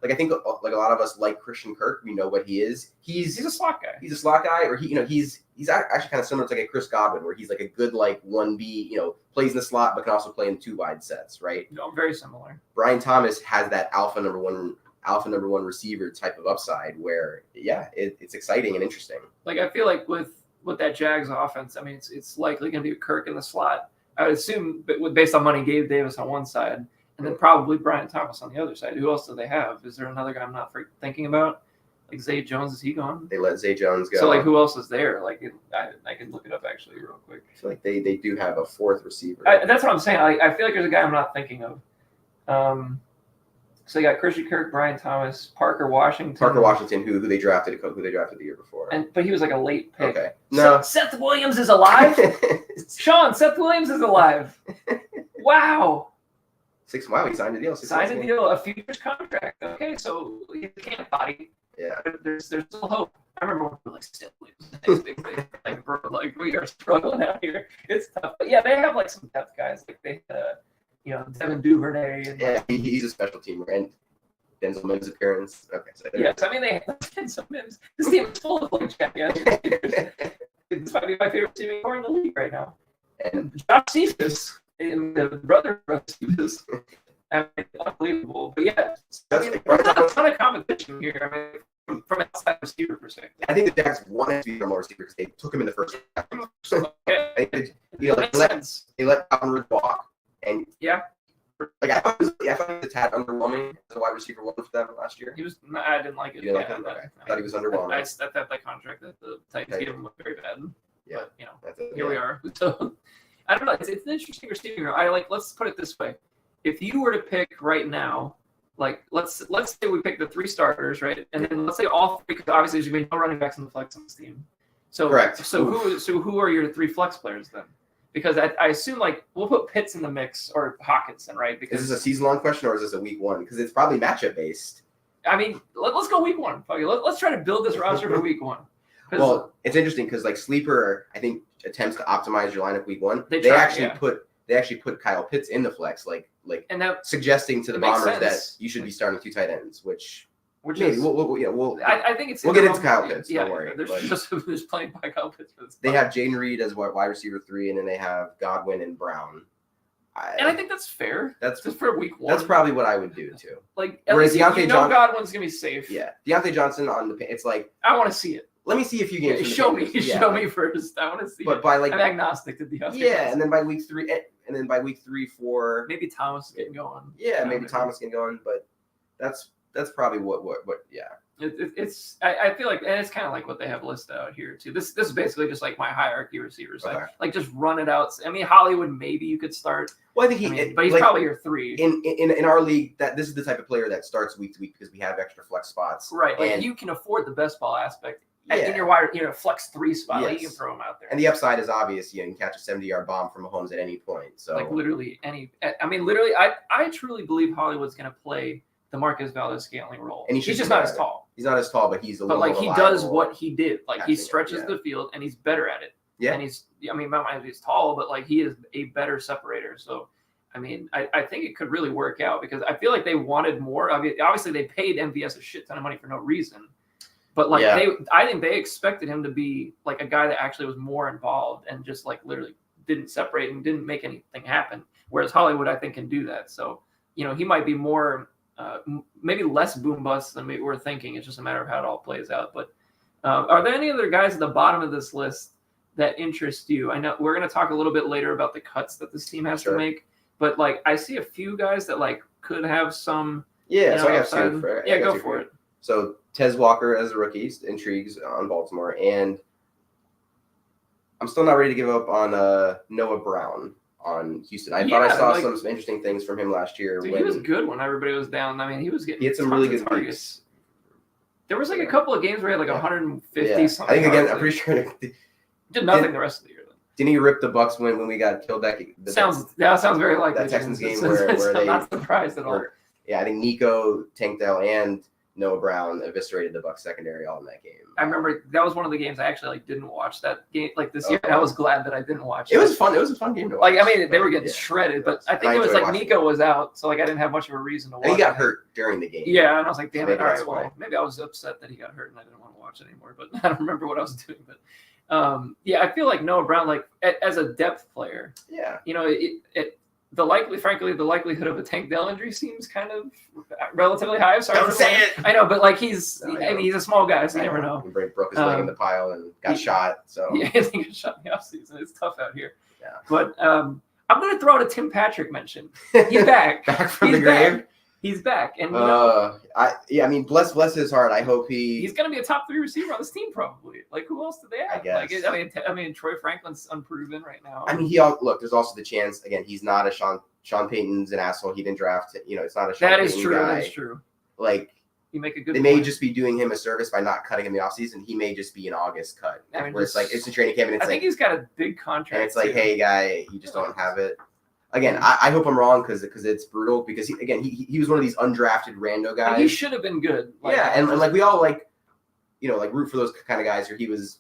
like I think like a lot of us like Christian Kirk. We know what he is. He's a slot guy. He's a slot guy, or he's actually kind of similar to like a Chris Godwin, where he's like a good like 1B, plays in the slot but can also play in 2 wide sets, right? No, very similar. Brian Thomas has that alpha number one receiver type of upside where it's exciting and interesting. Like I feel like with that Jags offense, I mean it's likely going to be Kirk in the slot. I would assume, but based on money, Gabe Davis on one side, and then probably Brian Thomas on the other side. Who else do they have? Is there another guy I'm not thinking about? Like Zay Jones, is he gone? They let Zay Jones go. So like who else is there? Like I can look it up actually real quick. I feel like they do have a 4th receiver. That's what I'm saying. I feel like there's a guy I'm not thinking of. So you got Christian Kirk, Brian Thomas, Parker Washington, who they drafted the year before. But he was like a late pick. Okay. No. Seth Williams is alive? Sean, Seth Williams is alive. Wow. Wow, he signed a deal. Signed a deal, a futures contract. Okay, so he can't body. Yeah. There's still hope. I remember when we were like, Seth Williams, like, bro, like we are struggling out here. It's tough. But yeah, they have like some depth guys. Like they Devin Duvernay. And, he's a special teamer. And Denzel Mims' appearance. Okay. So yes, I mean, they have Denzel Mims. This team is full of like champions. This might be my favorite receiving core in the league right now. And Josh Cephas, and the brother of Cephas, I mean, unbelievable. But yeah, there's not a ton of competition here. I mean, from an outside receiver perspective. I think the Jags wanted to be a more receiver because they took him in the first round. Okay. They let Calvin walk. And like I thought he was a tad underwhelming as a wide receiver 1 for them last year. I didn't like it. You didn't like it? Okay. I thought he was underwhelming. I thought that contract that the Titans gave him was very bad. Yeah. But, here we are. So I don't know. It's an interesting receiving room. Let's put it this way. If you were to pick right now, like let's say we pick the 3 starters, right? And then let's say all 3, because obviously there's going to be no running backs in the flex on this team. So correct. So who are your 3 flex players then? Because I assume like we'll put Pitts in the mix or Hawkinson, right? Because is this a season-long question or is this a week 1? Because it's probably matchup based. I mean, let's go week 1. Let's try to build this roster for week 1. Well, it's interesting because like Sleeper, I think attempts to optimize your lineup week 1. They actually put Kyle Pitts in the flex, like and that suggesting to the Bombers that you should be starting 2 tight ends, which maybe I think it's we'll get into Kyle Pitts. Don't worry. There's playing by Kyle Pitts for this. They have Jaden Reed as wide receiver 3, and then they have Godwin and Brown. And I think that's fair. That's just for week 1. That's probably what I would do too. Like at least Godwin's gonna be safe. Yeah, Deontay Johnson on the. It's like I want to see it. Let me see a few games. Show me first. I want to see. But by like I'm agnostic to Deontay. Yeah, Johnson. And then by week 3, 4, maybe Thomas getting going. Yeah, maybe Thomas getting going. But that's probably what. Yeah. It's I feel like, and it's kind of like what they have listed out here too. This is basically just like my hierarchy receivers. Okay. Like just run it out. I mean, Hollywood maybe you could start. Well, I think but he's like, probably your 3 in our league. That this is the type of player that starts week to week because we have extra flex spots. Right, like you can afford the best ball aspect in your wide, flex 3 spot. Like, you can throw him out there. And the upside is obvious. You can catch a 70-yard bomb from Mahomes at any point. So like literally literally, I truly believe Hollywood's going to play the Marquez Valdez-Scantling role. And he's just not as tall. He's not as tall, but he's a little But more he does what he did. Like he stretches it, the field and he's better at it. Yeah. And he's tall, but like he is a better separator. So I think it could really work out because I feel like they wanted more. I mean, obviously they paid MVS a shit ton of money for no reason. But like I think they expected him to be like a guy that actually was more involved and just like literally didn't separate and didn't make anything happen. Whereas Hollywood, I think, can do that. So, he might be more, maybe less boom bust than we were thinking. It's just a matter of how it all plays out. But are there any other guys at the bottom of this list that interest you? I know we're going to talk a little bit later about the cuts that this team has to make. But like I see a few guys that like could have some. Yeah, so I got two. Go for it. So Tez Walker as a rookie intrigues on Baltimore, and I'm still not ready to give up on Noah Brown on Houston. I thought I saw some interesting things from him last year. Dude, he was good when everybody was down. I mean, he had some really good targets. There was like a couple of games where he had like 150 something. I think again, I'm pretty sure did nothing the rest of the year. Didn't he rip the Bucks when we got killed back? Sounds very likely. That Texans game where they I'm not surprised at all. I think Nico, Tank Dell, and Noah Brown eviscerated the Bucks secondary all in that game. I remember that was one of the games I actually didn't watch that game this year. And I was glad that I didn't watch it. It was fun. It was a fun game to watch. They were getting shredded, but I think it was like Nico was out, so like I didn't have much of a reason to watch. And he got hurt during the game. Yeah, and I was like, damn it. All right, well, maybe I was upset that he got hurt and I didn't want to watch it anymore, but I don't remember what I was doing. But I feel like Noah Brown, like as a depth player, the likelihood of a Tank Dell injury seems kind of relatively high. Sorry, don't say it. I know, but he's a small guy, so you never know. He broke his leg in the pile and got shot. So yeah, I think he got shot in the offseason. It's tough out here. Yeah, but I'm going to throw out a Tim Patrick mention. He's back. Back from the grave. He's back, and bless his heart. I hope he's going to be a top 3 receiver on this team, probably. Like, who else do they have? I guess. I mean, Troy Franklin's unproven right now. I mean, there's also the chance. Again, he's not a Sean Payton's an asshole. He didn't draft. It's not a Sean Payton is true. guy. That is true. Like, you make a good. They may just be doing him a service by not cutting him the offseason. He may just be an August cut, where it's like it's a training camp, and I think he's got a big contract. And it's like, hey, guy, you just don't have it. Again, I hope I'm wrong because it's brutal. Because he was one of these undrafted rando guys. And he should have been good. And like we all root for those kind of guys where he was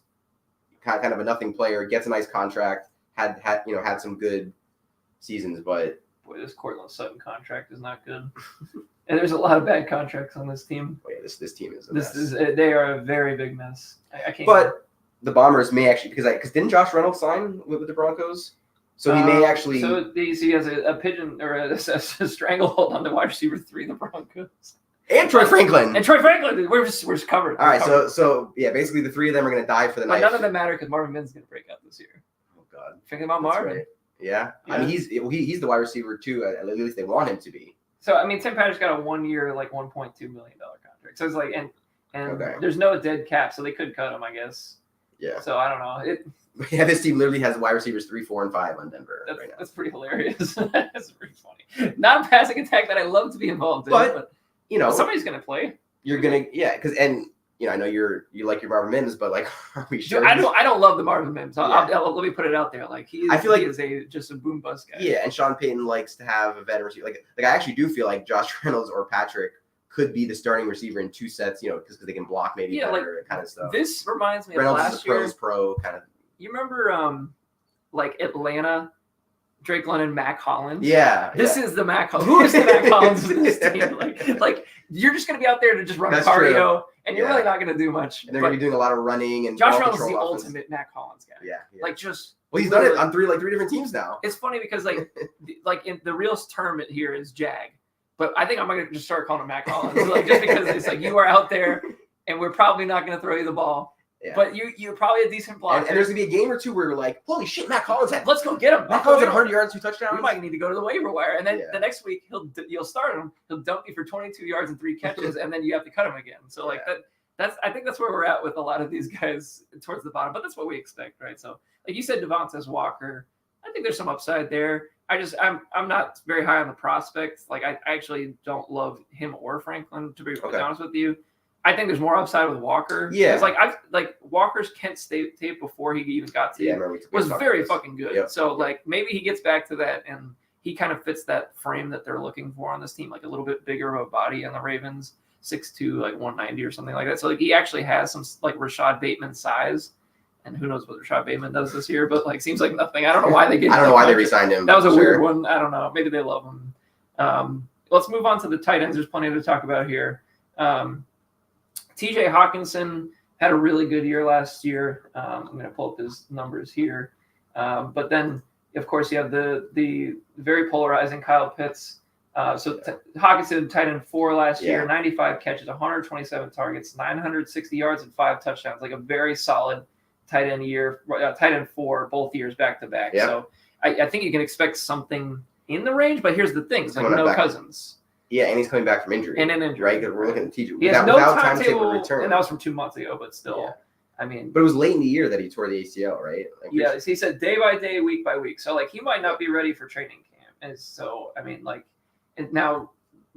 kind of a nothing player, gets a nice contract, had some good seasons, but boy, this Cortland Sutton contract is not good. And there's a lot of bad contracts on this team. Oh, yeah, this team is they are a very big mess. I can't. But the Bombers may actually because didn't Josh Reynolds sign with the Broncos? So he may actually. So he has a pigeon or a stranglehold on the wide receiver 3 of the Broncos. And Troy Franklin. We're covered. All right, so basically the 3 of them are going to die for the night. But none of them matter because Marvin Mims is going to break out this year. Oh God, thinking about Marvin. Right. Yeah, I mean he's the wide receiver too. At least they want him to be. So I mean, Tim Patrick's got a 1 year, like $1.2 million contract. So it's like and there's no dead cap, so they could cut him, I guess. Yeah. So I don't know. This team literally has wide receivers 3, 4, and 5 on Denver right now. That's pretty hilarious. That's pretty funny. Not a passing attack that I love to be involved in, but somebody's gonna play. You're gonna I know you like your Marvin Mims, but like, are we sure? Dude, I don't love the Marvin Mims. Let me put it out there. Like I feel like he is just a boom bust guy. Yeah, and Sean Payton likes to have a veteran receiver. Like I actually do feel like Josh Reynolds or Patrick could be the starting receiver in 2 sets. Because they can block maybe better kind of stuff. This reminds me Reynolds of last year. Reynolds is a pro kind of. You remember like Atlanta, Drake London, Mac Hollins? Yeah. This is the Mac Hollins. Who is the Mac Hollins of this team? Like you're just going to be out there to just run cardio, and you're really not going to do much. And they're going to be doing a lot of running and Josh Reynolds is the ultimate Mac Hollins guy. Yeah. Like just. Well, he's done it on 3 different teams now. It's funny because like in the real term here is Jag, but I think I'm going to just start calling him Mac Hollins, just because it's like you are out there, and we're probably not going to throw you the ball. Yeah. But you're probably a decent blocker. And there's going to be a game or two where you're like, holy shit, Mac Hollins. Let's go get him. Mac Hollins had 100 yards, 2 touchdowns. We might need to go to the waiver wire. And then the next week, you'll start him. He'll dunk you for 22 yards and 3 catches, and then you have to cut him again. So, I think that's where we're at with a lot of these guys towards the bottom. But that's what we expect, right? So, like you said, Devontae Walker, I think there's some upside there. I'm not very high on the prospects. Like, I actually don't love him or Franklin, to be honest with you. I think there's more upside with Walker. Yeah. It's like Walker's Kent State tape before he even got to was very fucking good. Yep. So like maybe he gets back to that and he kind of fits that frame that they're looking for on this team, like a little bit bigger of a body on the Ravens, 6'2", like 190 or something like that. So like he actually has some like Rashad Bateman size. And who knows what Rashad Bateman does this year, but like seems like nothing. I don't know why they re-signed him. That was a weird one. I don't know. Maybe they love him. Let's move on to the tight ends. There's plenty to talk about here. TJ Hawkinson had a really good year last year. I'm going to pull up his numbers here. But then, of course, you have the very polarizing Kyle Pitts. Hawkinson, tight end 4 last year, 95 catches, 127 targets, 960 yards, and 5 touchdowns. Like a very solid tight end year, tight end 4 both years back to back. So I think you can expect something in the range. But here's the thing: it's like no Cousins. Yeah, and he's coming back from injury. And an injury. Right? Because we're looking at TJ. He has no timetable return. And that was from 2 months ago, but still. Yeah. I mean. But it was late in the year that he tore the ACL, right? Like, he said day by day, week by week. So, like, he might not be ready for training camp. And so, I mean, like, now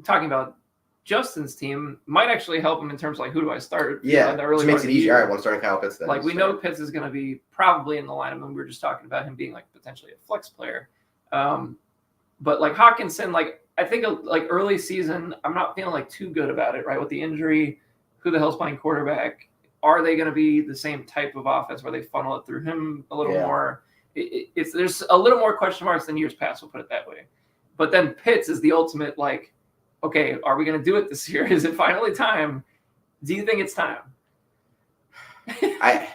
talking about Justin's team might actually help him in terms of, like, who do I start? Yeah, it makes it easier. All right, well, I'm starting Kyle Pitts then. Like, we know Pitts is going to be probably in the lineup, and we were just talking about him being, like, potentially a flex player. But, like, Hawkinson, like, I think like early season, I'm not feeling like too good about it, right? With the injury, who the hell's playing quarterback? Are they going to be the same type of offense where they funnel it through him a little more? There's a little more question marks than years past, we'll put it that way. But then Pitts is the ultimate, like, okay, are we going to do it this year? Is it finally time? Do you think it's time? I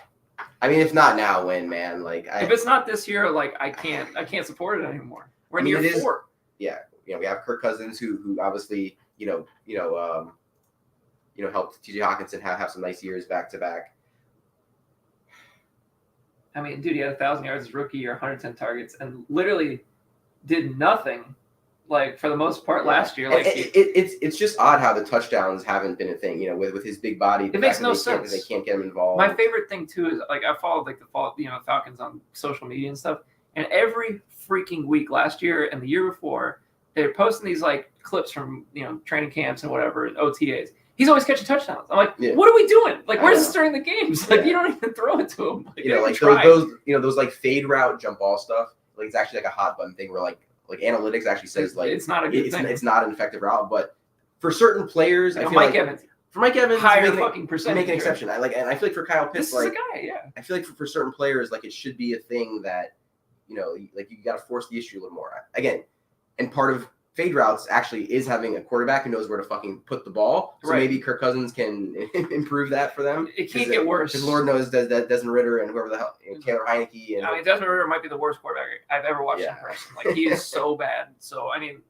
mean, if not now, when, man? Like, if it's not this year, like, I can't support it anymore. We're in year 4. Yeah. We have Kirk Cousins, who obviously, helped TJ Hawkinson have some nice years back to back. I mean, dude, he had 1,000 yards his rookie year, 110 targets, and literally did nothing, like, for the most part last year. Like, it's just odd how the touchdowns haven't been a thing. With his big body, it makes no sense. They can't get him involved. My favorite thing too is, like, I followed like the Falcons on social media and stuff, and every freaking week last year and the year before, they're posting these like clips from training camps and whatever, and OTAs. He's always catching touchdowns. I'm like, what are we doing? Like, where's this during the games? Like, you don't even throw it to him. Like, those like fade route jump ball stuff. Like, it's actually like a hot button thing where like analytics actually says like it's not a good thing. It's not an effective route, but for certain players, I feel Mike Evans. For Mike Evans, higher fucking percentage. Make an exception. And I feel like for Kyle Pitts, this is a guy. Yeah. I feel like for certain players, like, it should be a thing that like you got to force the issue a little more. Again, and part of fade routes actually is having a quarterback who knows where to fucking put the ball. So maybe Kirk Cousins can improve that for them. It can't get worse. Because Lord knows that Desmond Ritter and whoever the hell, Taylor Heineke. And, I mean, Desmond Ritter might be the worst quarterback I've ever watched in person. Like, he is so bad. So, I mean,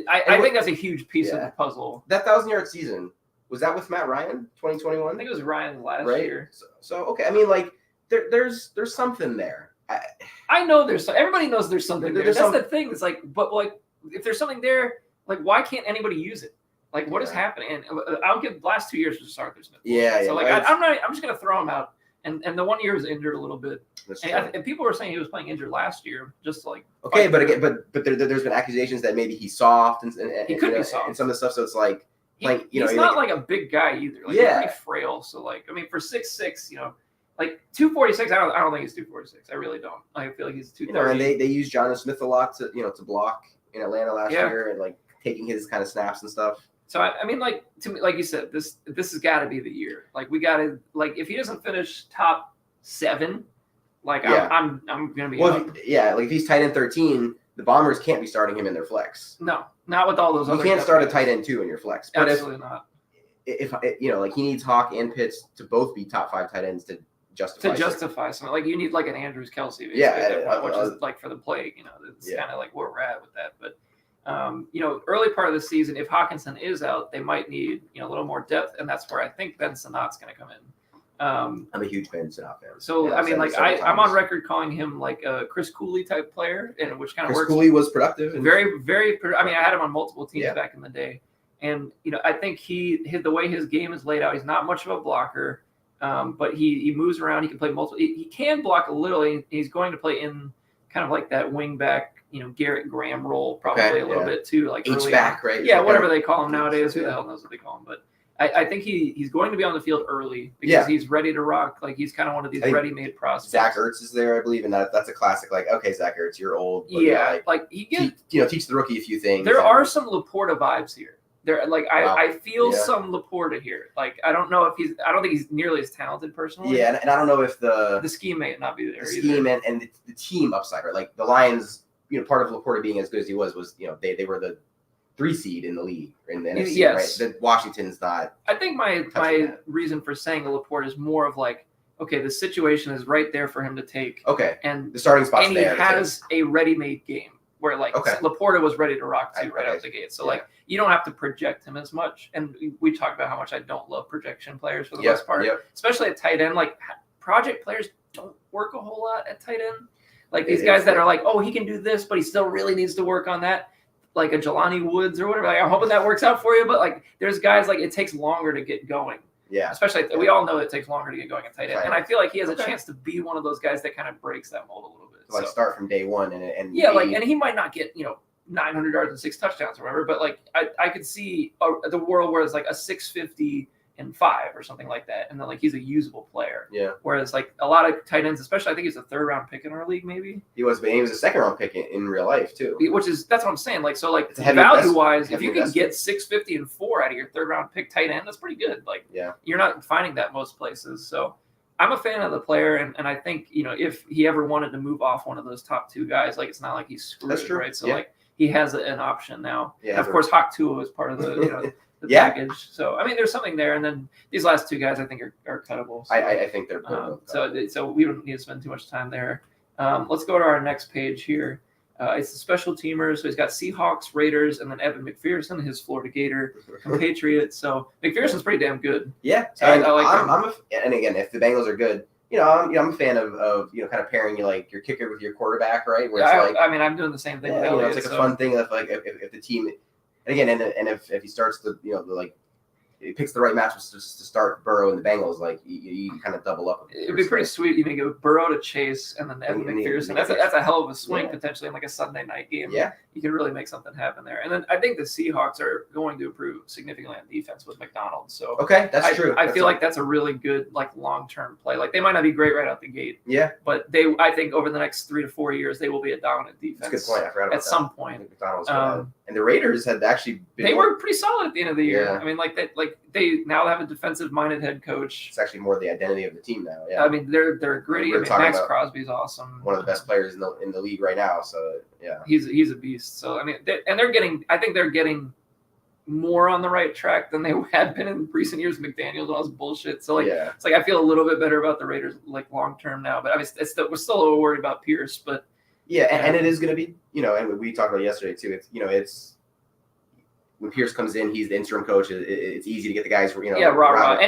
I think that's a huge piece of the puzzle. That 1,000-yard season, was that with Matt Ryan, 2021? I think it was Ryan last year. So, okay. I mean, like, there's something there. I know everybody knows there's something there. That's the thing. It's like, but like, if there's something there, like, why can't anybody use it? Like, what is happening? And I'll give the last 2 years to Arthur Smith. So like, I'm just gonna throw him out. And the 1 year was injured a little bit. And people were saying he was playing injured last year, just like. Okay, but again, but there's been accusations that maybe he's soft and he could be soft and some of the stuff. So it's like, he's not like a big guy either. Like, he's pretty frail. So like, I mean, for 6'6", like 246, I don't think he's 246. I really don't. I feel like he's 230. And they use Jonnu Smith a lot to block in Atlanta last year and like taking his kind of snaps and stuff. So I mean, like, to me, like you said, this has got to be the year. Like, we got to, like, if he doesn't finish top 7, like, I'm gonna be. Well, like if he's tight end 13, the Bombers can't be starting him in their flex. No, not with all those. You can't start a tight end 2 in your flex. But absolutely not. If like, he needs Hawk and Pitts to both be top 5 tight ends to justify something. Like, you need like an Andrews Kelsey, which is like for the play. It's kind of like where we're at with that. But early part of the season, if Hawkinson is out, they might need a little more depth, and that's where I think Ben Sanat's going to come in. I'm a huge Ben Sanat fan. So I mean, like, I'm on record calling him like a Chris Cooley type player, and which kind of works. Chris Cooley was productive. Very, very. I mean, I had him on multiple teams back in the day, and I think the way his game is laid out, he's not much of a blocker. But he moves around. He can play multiple. He can block a little. He's going to play in kind of like that wing back, Garrett Graham role, probably a little bit too, like H-back, right? Yeah, whatever they call him nowadays. Who the hell knows what they call him? But I think he's going to be on the field early because he's ready to rock. Like he's kind of one of these ready-made prospects. Zach Ertz is there, I believe, and that's a classic. Like, okay, Zach Ertz, you're old. But like he gets, teach the rookie a few things. There are some Laporta vibes here. There, like I feel some Laporta here. Like I don't know if I don't think he's nearly as talented personally. Yeah, and I don't know if the scheme may not be there. The scheme and the team upside, right? Like the Lions, part of Laporta being as good as he was they were the 3 seed in the league in the NFC, right? The Washington's not. I think my reason for saying Laporta is more of like, okay, the situation is right there for him to take. Okay, and the starting spot's and there. And he has a ready-made game where like Laporta was ready to rock too right out the gate. So like you don't have to project him as much. And we talked about how much I don't love projection players for the most part, especially at tight end. Like project players don't work a whole lot at tight end. Like these guys that are like, oh, he can do this, but he still really needs to work on that. Like a Jelani Woods or whatever. Like, I'm hoping that works out for you, but like there's guys like it takes longer to get going. Yeah. Especially we all know it takes longer to get going at tight end. And I feel like he has a chance to be one of those guys that kind of breaks that mold a little bit. So like start from day one and and he might not get, 900 yards and 6 touchdowns or whatever, but like I could see the world where it's like a 650 and 5 or something like that, and then like he's a usable player. Yeah. Whereas like a lot of tight ends, especially I think he's a 3rd round pick in our league, maybe. He was a 2nd round pick in real life too. That's what I'm saying. Like so, like value wise, if you can get 650 and 4 out of your 3rd round pick tight end, that's pretty good. Like you're not finding that most places. So I'm a fan of the player, and I think if he ever wanted to move off one of those top 2 guys, like it's not like he's screwed. That's true. Right? So like he has an option now. Yeah. Of course, Hawk Tua is part of the the package. So I mean, there's something there, and then these last 2 guys I think are cuttable. So, I think they're so we don't need to spend too much time there. Let's go to our next page here. It's the special teamers. So he's got Seahawks, Raiders, and then Evan McPherson, his Florida Gator compatriot. So McPherson's pretty damn good. Yeah, so and I like him. And again, if the Bengals are good, I'm a fan of kind of pairing like your kicker with your quarterback, right? Where it's I'm doing the same thing. With Elliott, it's like a fun thing if if the team. And again, and if he starts he picks the right matchups to start Burrow and the Bengals, like you kind of double up. It'd be pretty sweet. You can go Burrow to Chase and then Evan McPherson. That's a hell of a swing potentially in like a Sunday night game. Yeah, you can really make something happen there. And then I think the Seahawks are going to improve significantly on defense with McDonald. So that's true. I feel like that's a really good like long-term play. Like they might not be great right out the gate. Yeah, but I think over the next 3 to 4 years they will be a dominant defense. That's a good point. I forgot about at some point. McDonald's and the Raiders had actually been they were pretty solid at the end of the year. Yeah. I mean, they now have a defensive-minded head coach. It's actually more the identity of the team now. Yeah, I mean they're gritty. Max Crosby's awesome. One of the best players in the league right now. So yeah, he's a beast. So I mean, I think they're getting more on the right track than they had been in recent years. McDaniels and all this bullshit. So it's like I feel a little bit better about the Raiders like long term now. But I mean, we're still a little worried about Pierce. But and it is going to be and we talked about yesterday too. It's when Pierce comes in, he's the interim coach. It's easy to get the guys and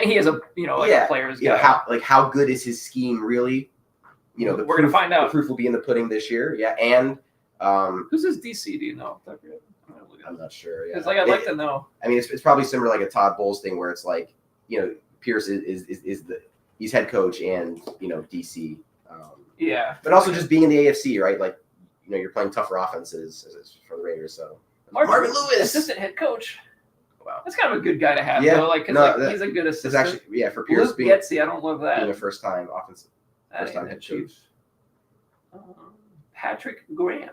he is a a player's guy. How good is his scheme really? We're going to find out. The proof will be in the pudding this year. Yeah, and who's his DC? Do you know? I'm not sure. Yeah, it's like I'd like to know. I mean, it's probably similar like a Todd Bowles thing where it's like Pierce is he's head coach and DC. But also just being in the AFC, right? Like you're playing tougher offenses for the Raiders. So Marvin Lewis, assistant head coach. Wow, that's kind of a good guy to have. Yeah, though. He's a good assistant. It's actually for Pierce being Getsy, I don't love that. Being a first-time head coach. Patrick Graham.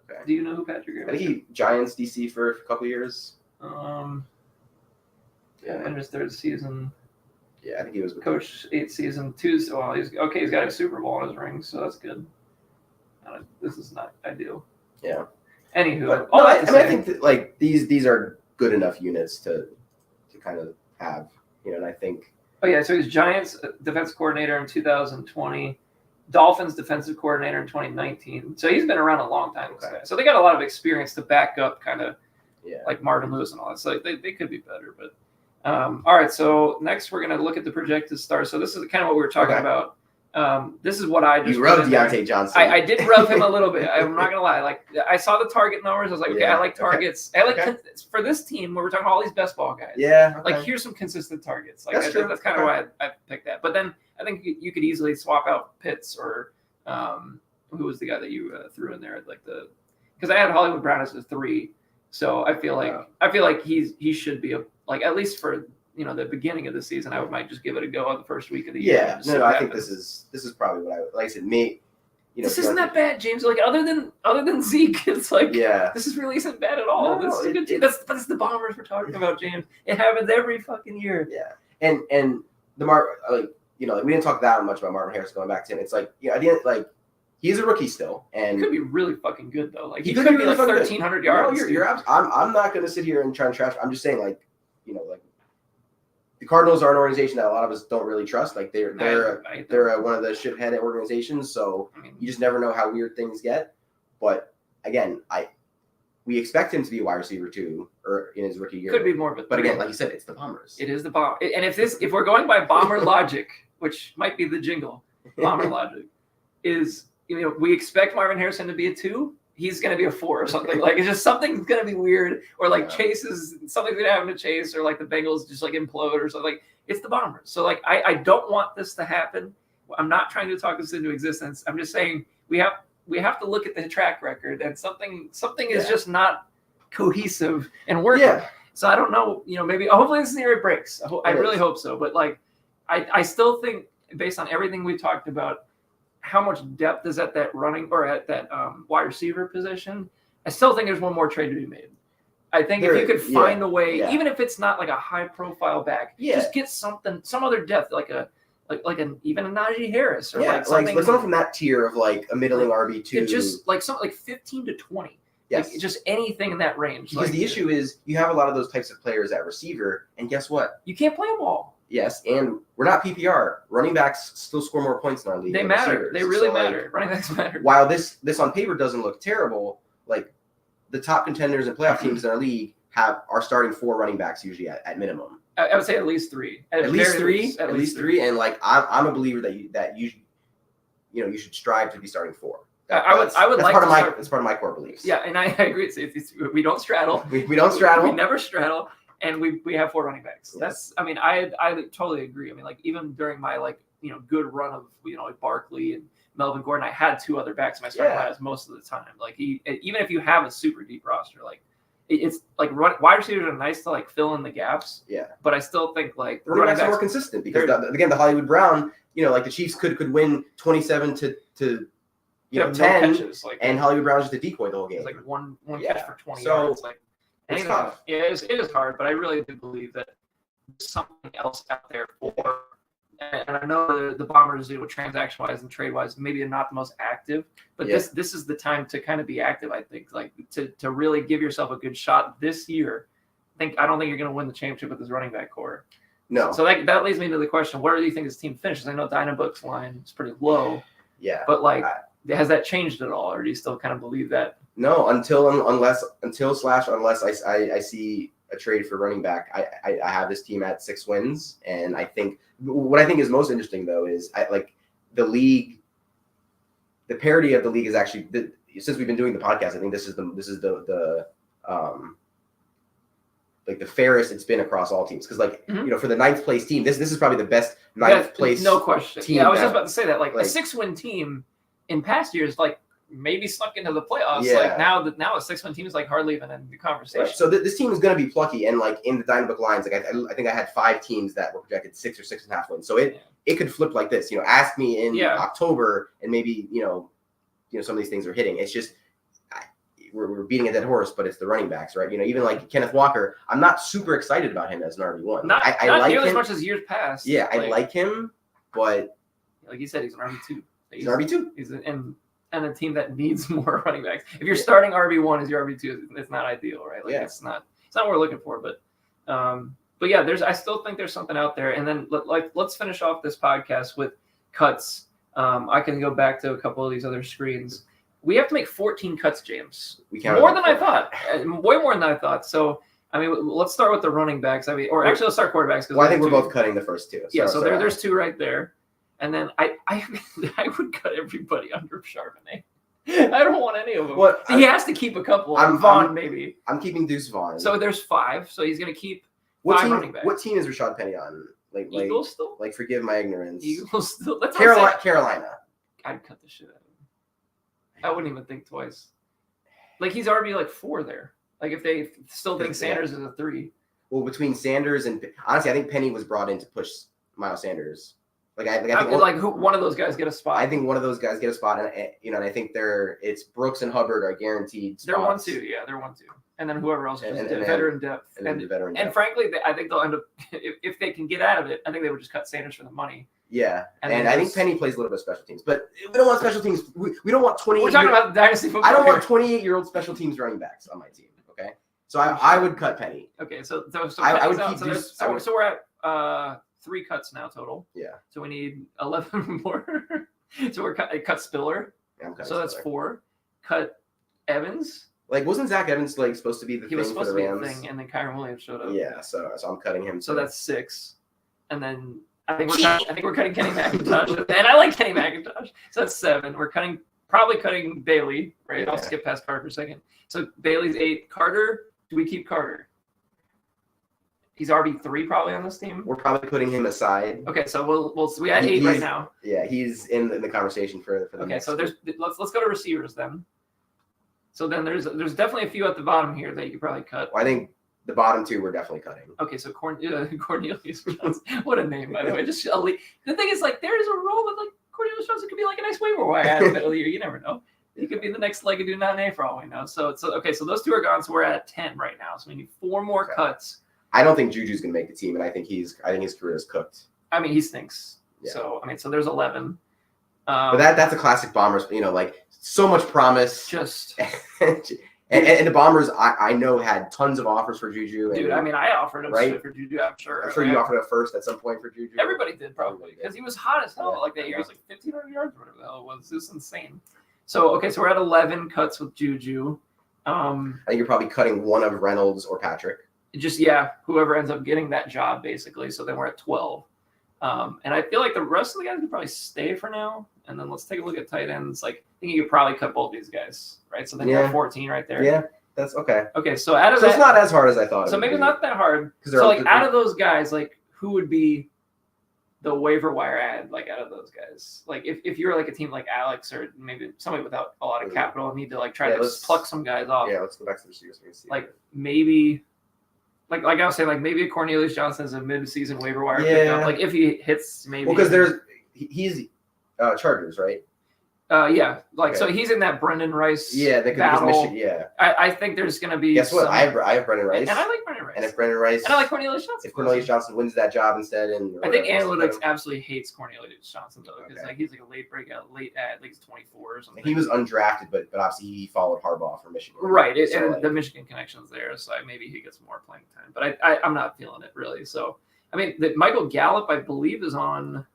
Okay. Do you know who Patrick Graham is? I think he Giants DC for a couple of years. In his 3rd season. Yeah, I think he was coach 8 season 2. So he's got a Super Bowl in his ring, so that's good. This is not ideal. Yeah. Anywho, I think that, like these are good enough units to kind of have, and I think. Oh yeah, so he's Giants defensive coordinator in 2020, Dolphins defensive coordinator in 2019. So he's been around a long time. Okay. So they got a lot of experience to back up, kind of, like Marvin Lewis and all that. So they could be better, but. All right, so next we're going to look at the projected stars. So this is kind of what we were talking about. This is what I just. You rubbed Deontay Johnson. I did rub him a little bit. I'm not gonna lie. Like I saw the target numbers. I was like, okay, I like targets. I like for this team where we're talking about all these best ball guys. Yeah. Okay. Like here's some consistent targets. Like that's kind of why I picked that. But then I think you could easily swap out Pitts or who was the guy that you threw in there because I had Hollywood Brown as a 3. So I feel like he should be at least for the beginning of the season, I might just give it a go on the first week of the year. Yeah, no, I think this is probably what I would, like I said, this isn't that bad, James. Like other than Zeke, it's like this is really isn't bad at all. This is a good team. That's the Bombers we're talking about, James. It happens every fucking year. Yeah, and the we didn't talk that much about Marvin Harris going back to him. It's like at the end, like he's a rookie still, and he could be really fucking good though. Like he could be really like 1,300 yards. No, I'm not going to sit here and try and trash. I'm just saying like the Cardinals are an organization that a lot of us don't really trust. Like they're one of the shithead organizations, so you just never know how weird things get. But again, we expect him to be a wide receiver too, or in his rookie year. Could be more of a. But again, like you said, it's the Bombers. It is the Bomb. And if we're going by Bomber logic, which might be the jingle, Bomber logic is we expect Marvin Harrison to be a 2. He's going to be a 4 or something. Like, it's just something's going to be weird, or like something's going to happen to Chase, or like the Bengals just like implode or something. Like, it's the Bombers. So like, I don't want this to happen. I'm not trying to talk this into existence. I'm just saying we have to look at the track record, and something is just not cohesive and working. Yeah. So I don't know, maybe hopefully this is the year it breaks. I really hope so. But like, I still think based on everything we talked about, how much depth is at that running or at that wide receiver position, I still think there's one more trade to be made. I think if you could find a way, even if it's not like a high profile back, just get some other depth, like even a Najee Harris or like someone from that tier of like a middling RB2. Just like something like 15 to 20. Yes. Like just anything in that range. Because the issue is you have a lot of those types of players at receiver, and guess what? You can't play them all. Yes, and we're not PPR. Running backs still score more points in our league. They matter. They really matter. Running backs matter. While this on paper doesn't look terrible, like the top contenders and playoff teams in our league are starting 4 running backs usually at minimum. I would say at least 3. At least three. And like I'm a believer that you should strive to be starting 4. That's part of my core beliefs. Yeah, and I agree. We don't straddle. We don't straddle. We never straddle. And we have 4 running backs. Yes. I totally agree. I mean, like even during my good run of like Barkley and Melvin Gordon, I had 2 other backs in my starting lineups most of the time. Like even if you have a super deep roster, like it's like wide receivers are nice to like fill in the gaps. Yeah. But I still think like the running backs are more consistent because the Hollywood Brown, like the Chiefs could win 27 to 10 catches, and Hollywood Brown's just a decoy the whole game. It's like one catch for 20 yards. Like it's tough. Yeah, it is hard, but I really do believe that there's something else out there for. And I know the Bombers, transaction-wise and trade-wise, maybe they're not the most active, but this is the time to kind of be active. I think, like to really give yourself a good shot this year. I don't think you're going to win the championship with this running back core. No. So that leads me to the question: where do you think this team finishes? I know Dynabook's line is pretty low. Yeah. But like, has that changed at all, or do you still kind of believe that? No, unless I see a trade for running back, I have this team at 6 wins, and I think what I think is most interesting though is the league, the parity of the league is actually since we've been doing the podcast, I think this is the the fairest it's been across all teams because for the 9th place team, this is probably the best 9th place no question team. Yeah, I was just about to say that like a 6-win team in past years maybe snuck into the playoffs. Yeah. Like now a 6-win team is like hardly even in the conversation. Right. So this team is going to be plucky, and like in the Dynabook lines, like I think I had 5 teams that were projected 6 or 6.5 wins. So it could flip like this. Ask me in October, and maybe some of these things are hitting. It's just we're beating a dead horse, but it's the running backs, right? Even like Kenneth Walker, I'm not super excited about him as an RB1. Not like nearly him as much as years past. Yeah, I like him, but like you said, he's an RB2. He's an RB2. He's and a team that needs more running backs. If you're starting RB1 as your RB2, it's not ideal, right? Like it's not what we're looking for. But yeah, I still think there's something out there. And then let's finish off this podcast with cuts. I can go back to a couple of these other screens. We have to make 14 cuts, James. More than I thought. Way more than I thought. So I mean, let's start with the running backs. Actually, let's start quarterbacks. Well, I think we're both cutting the first 2. So there's 2 right there. And then I would cut everybody under Charbonnet. I don't want any of them. He has to keep a couple. Vaughn, maybe. I'm keeping Deuce Vaughn. So there's 5. So he's going to keep 5 running backs. What team is Rashad Penny on? Eagles still? Forgive my ignorance. Eagles still. That's Carolina. I'd cut the shit out of him. I wouldn't even think twice. He's already 4 there. If they still think Sanders is a 3. Well, between Sanders and honestly, I think Penny was brought in to push Miles Sanders. I think one of those guys get a spot. I think one of those guys get a spot, and I think it's Brooks and Hubbard are guaranteed spots. They're 1-2, yeah, they're 1-2, and then whoever else is and veteran depth. And frankly, I think they'll end up if they can get out of it. I think they would just cut Sanders for the money. Yeah, and I think Penny plays a little bit of special teams, but we don't want special teams. We don't want 28. We're talking about dynasty football. I don't want 28-year-old special teams running backs on my team. Okay, so I would cut Penny. Okay, so I would keep so we're at 3 cuts now total. Yeah. So we need 11 more. So we're cut Spiller. Yeah, so that's 4. Cut Evans. Wasn't Zach Evans supposed to be the thing for the Rams? He was supposed to be the thing, and then Kyron Williams showed up. Yeah, so I'm cutting him. So that's 6, and then I think we're cutting Kenny McIntosh, and I like Kenny McIntosh. So that's 7. We're probably cutting Bailey, right? Yeah. I'll skip past Carter for a second. So Bailey's 8. Carter, do we keep Carter? He's RB3 probably on this team. We're probably putting him aside. Okay, so we had 8 right now. Yeah, he's in the conversation for the next. So let's go to receivers then. So then there's definitely a few at the bottom here that you could probably cut. Well, I think the bottom 2 we're definitely cutting. Okay, so Cornelius Johnson. What a name, by the way. Just elite. The thing is, there is a role with Cornelius Johnson could be a nice waiver wire at the middle of the year. You never know. He could be the next Legadoo Nane for all we know. So okay, so those 2 are gone. So we're at 10 right now. So we need 4 more cuts. I don't think Juju's going to make the team, and I think his career is cooked. I mean, he stinks. Yeah. So so there's 11. But that's a classic Bombers. So much promise. Just and the Bombers, I know had tons of offers for Juju. Dude, I offered him for Juju. I'm sure. I'm sure you offered a first at some point for Juju. Everybody did probably because he was hot as hell. That year, he was 1,500 yards or whatever the hell it was. It was insane. So so we're at 11 cuts with Juju. I think you're probably cutting one of Reynolds or Patrick. Whoever ends up getting that job, basically. So then we're at 12. And I feel like the rest of the guys could probably stay for now. And then let's take a look at tight ends. I think you could probably cut both these guys, right? So then you're at 14 right there. Yeah, that's okay. Okay, so out of that, it's not as hard as I thought. So maybe not that hard. So out of those guys, who would be the waiver wire ad, out of those guys? If you're a team like Alex or maybe somebody without a lot of capital and need to try to pluck some guys off. Yeah, let's go back to the receivers. Maybe. Like I was saying, maybe Cornelius Johnson is a mid-season waiver wire pickup. If he hits, maybe. Well, because he's Chargers, right? So he's in that Brendan Rice. Yeah, that could battle. be Michigan. Yeah. I think there's going to be. Guess what? I have Brendan Rice, and I like Brendan Rice. And if Brendan Rice, and I like Cornelius Johnson. If Cornelius Johnson wins that job instead, I think analytics absolutely hates Cornelius Johnson though, because he's a late breakout, late ad, 24 or something. He was undrafted, but obviously he followed Harbaugh for Michigan. Right, and the Michigan connection's there, so maybe he gets more playing time. But I'm not feeling it really. So Michael Gallup, I believe, is on.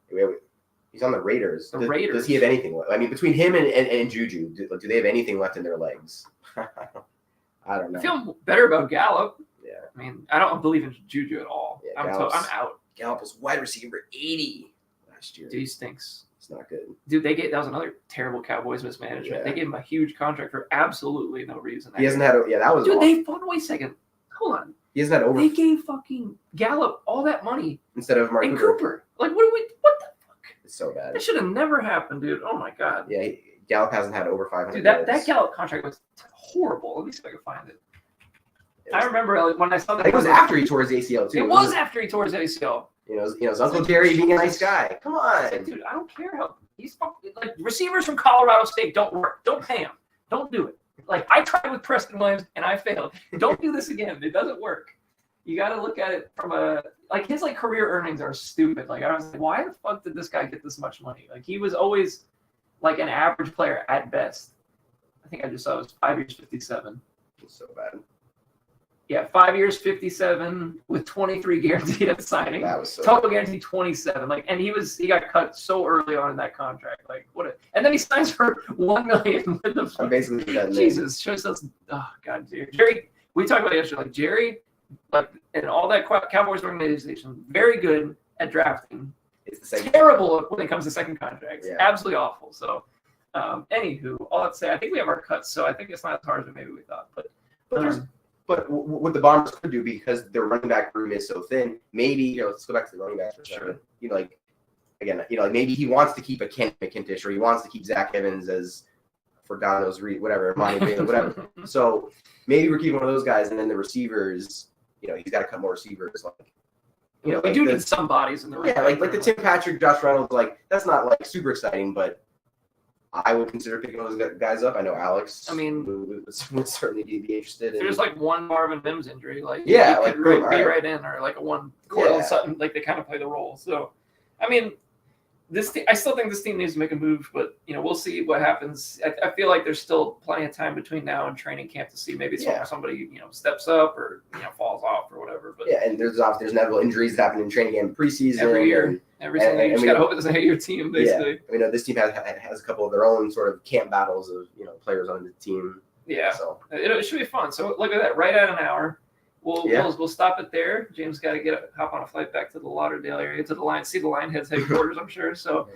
He's on the Raiders. Raiders. Does he have anything left? Between him and Juju, do they have anything left in their legs? I don't know. I feel better about Gallup. Yeah. I don't believe in Juju at all. Yeah, I'm out. Gallup was wide receiver 80 last year. Dude, he stinks. It's not good. Dude, that was another terrible Cowboys mismanagement. Yeah. They gave him a huge contract for absolutely no reason. He hasn't had that was Dude, awful. wait a second. Hold on. He hasn't had over. They gave fucking Gallup all that money instead of Mark Cooper. What the fuck? It's so bad. That should have never happened, dude. Oh my god. Yeah, Gallup hasn't had over 500. Dude, that Gallup contract was horrible. Let me see if I can find it. I remember when I saw that. It was after he tore his ACL too. It was after he tore his ACL. His Uncle Jerry being a nice guy. Come on, dude. I don't care how he's receivers from Colorado State don't work. Don't pay him. Don't do it. I tried with Preston Williams and I failed. Don't do this again. It doesn't work. You got to look at it from his career earnings are stupid. I was why the fuck did this guy get this much money? He was always an average player at best. I think I just saw it was 5 years, 57. It's so bad. Yeah, 5 years, 57 with 23 guaranteed at signing. That was so total guaranteed 27. And he got cut so early on in that contract. And then he signs for $1 million with the basically Jesus. Shows us. Oh God, dude. Jerry. We talked about it yesterday. Jerry, and all that Cowboys organization, very good at drafting. It's terrible when it comes to second contracts. Yeah. Absolutely awful. So, anywho, all I'd say, I think we have our cuts. So I think it's not as hard as maybe we thought. But what the Bombers could do, because their running back room is so thin, maybe let's go back to the running backs for a second. Maybe he wants to keep a Kenny McIntosh, or he wants to keep Zach Evans as, for God knows, whatever, Monty Bailey, whatever. So maybe we're keeping one of those guys, and then the receivers, he's got to cut more receivers. Like, We do need some bodies in the yeah, like the Tim Patrick, Josh Reynolds, like that's not like super exciting, but I would consider picking those guys up. I know Alex. Would certainly be interested. There's like one Marvin Mims injury, like he could be right in, or like a one Cortland Sutton, like they kind of play the role. So, I still think this team needs to make a move, but we'll see what happens. I feel like there's still plenty of time between now and training camp to see maybe somebody steps up or falls off or whatever. But and there's inevitable injuries that happen in training camp preseason every year. You just gotta hope it doesn't hit your team, basically. Yeah. This team has a couple of their own sort of camp battles of players on the team. Yeah, so it should be fun. So look at that, right at an hour. We'll stop it there. James got to hop on a flight back to the Lauderdale area to the Lionheads headquarters, I'm sure. So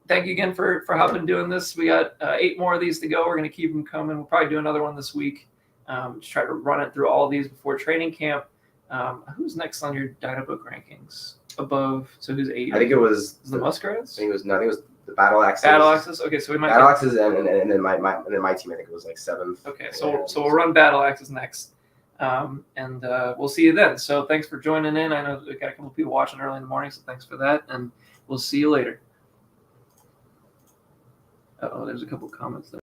thank you again for hopping doing this. We got 8 more of these to go. We're going to keep them coming. We'll probably do another one this week. Just try to run it through all of these before training camp. Who's next on your Dynabook rankings? Above, so who's 8? I think it was the Muskrats. I think it was the Battle Axes. Okay, so we might Battle Axes and then my team. I think it was like 7th. Okay, so we'll run Battle Axes next. And we'll see you then. So thanks for joining in. I know we got a couple of people watching early in the morning, so thanks for that. And we'll see you later. Uh-oh, there's a couple of comments there.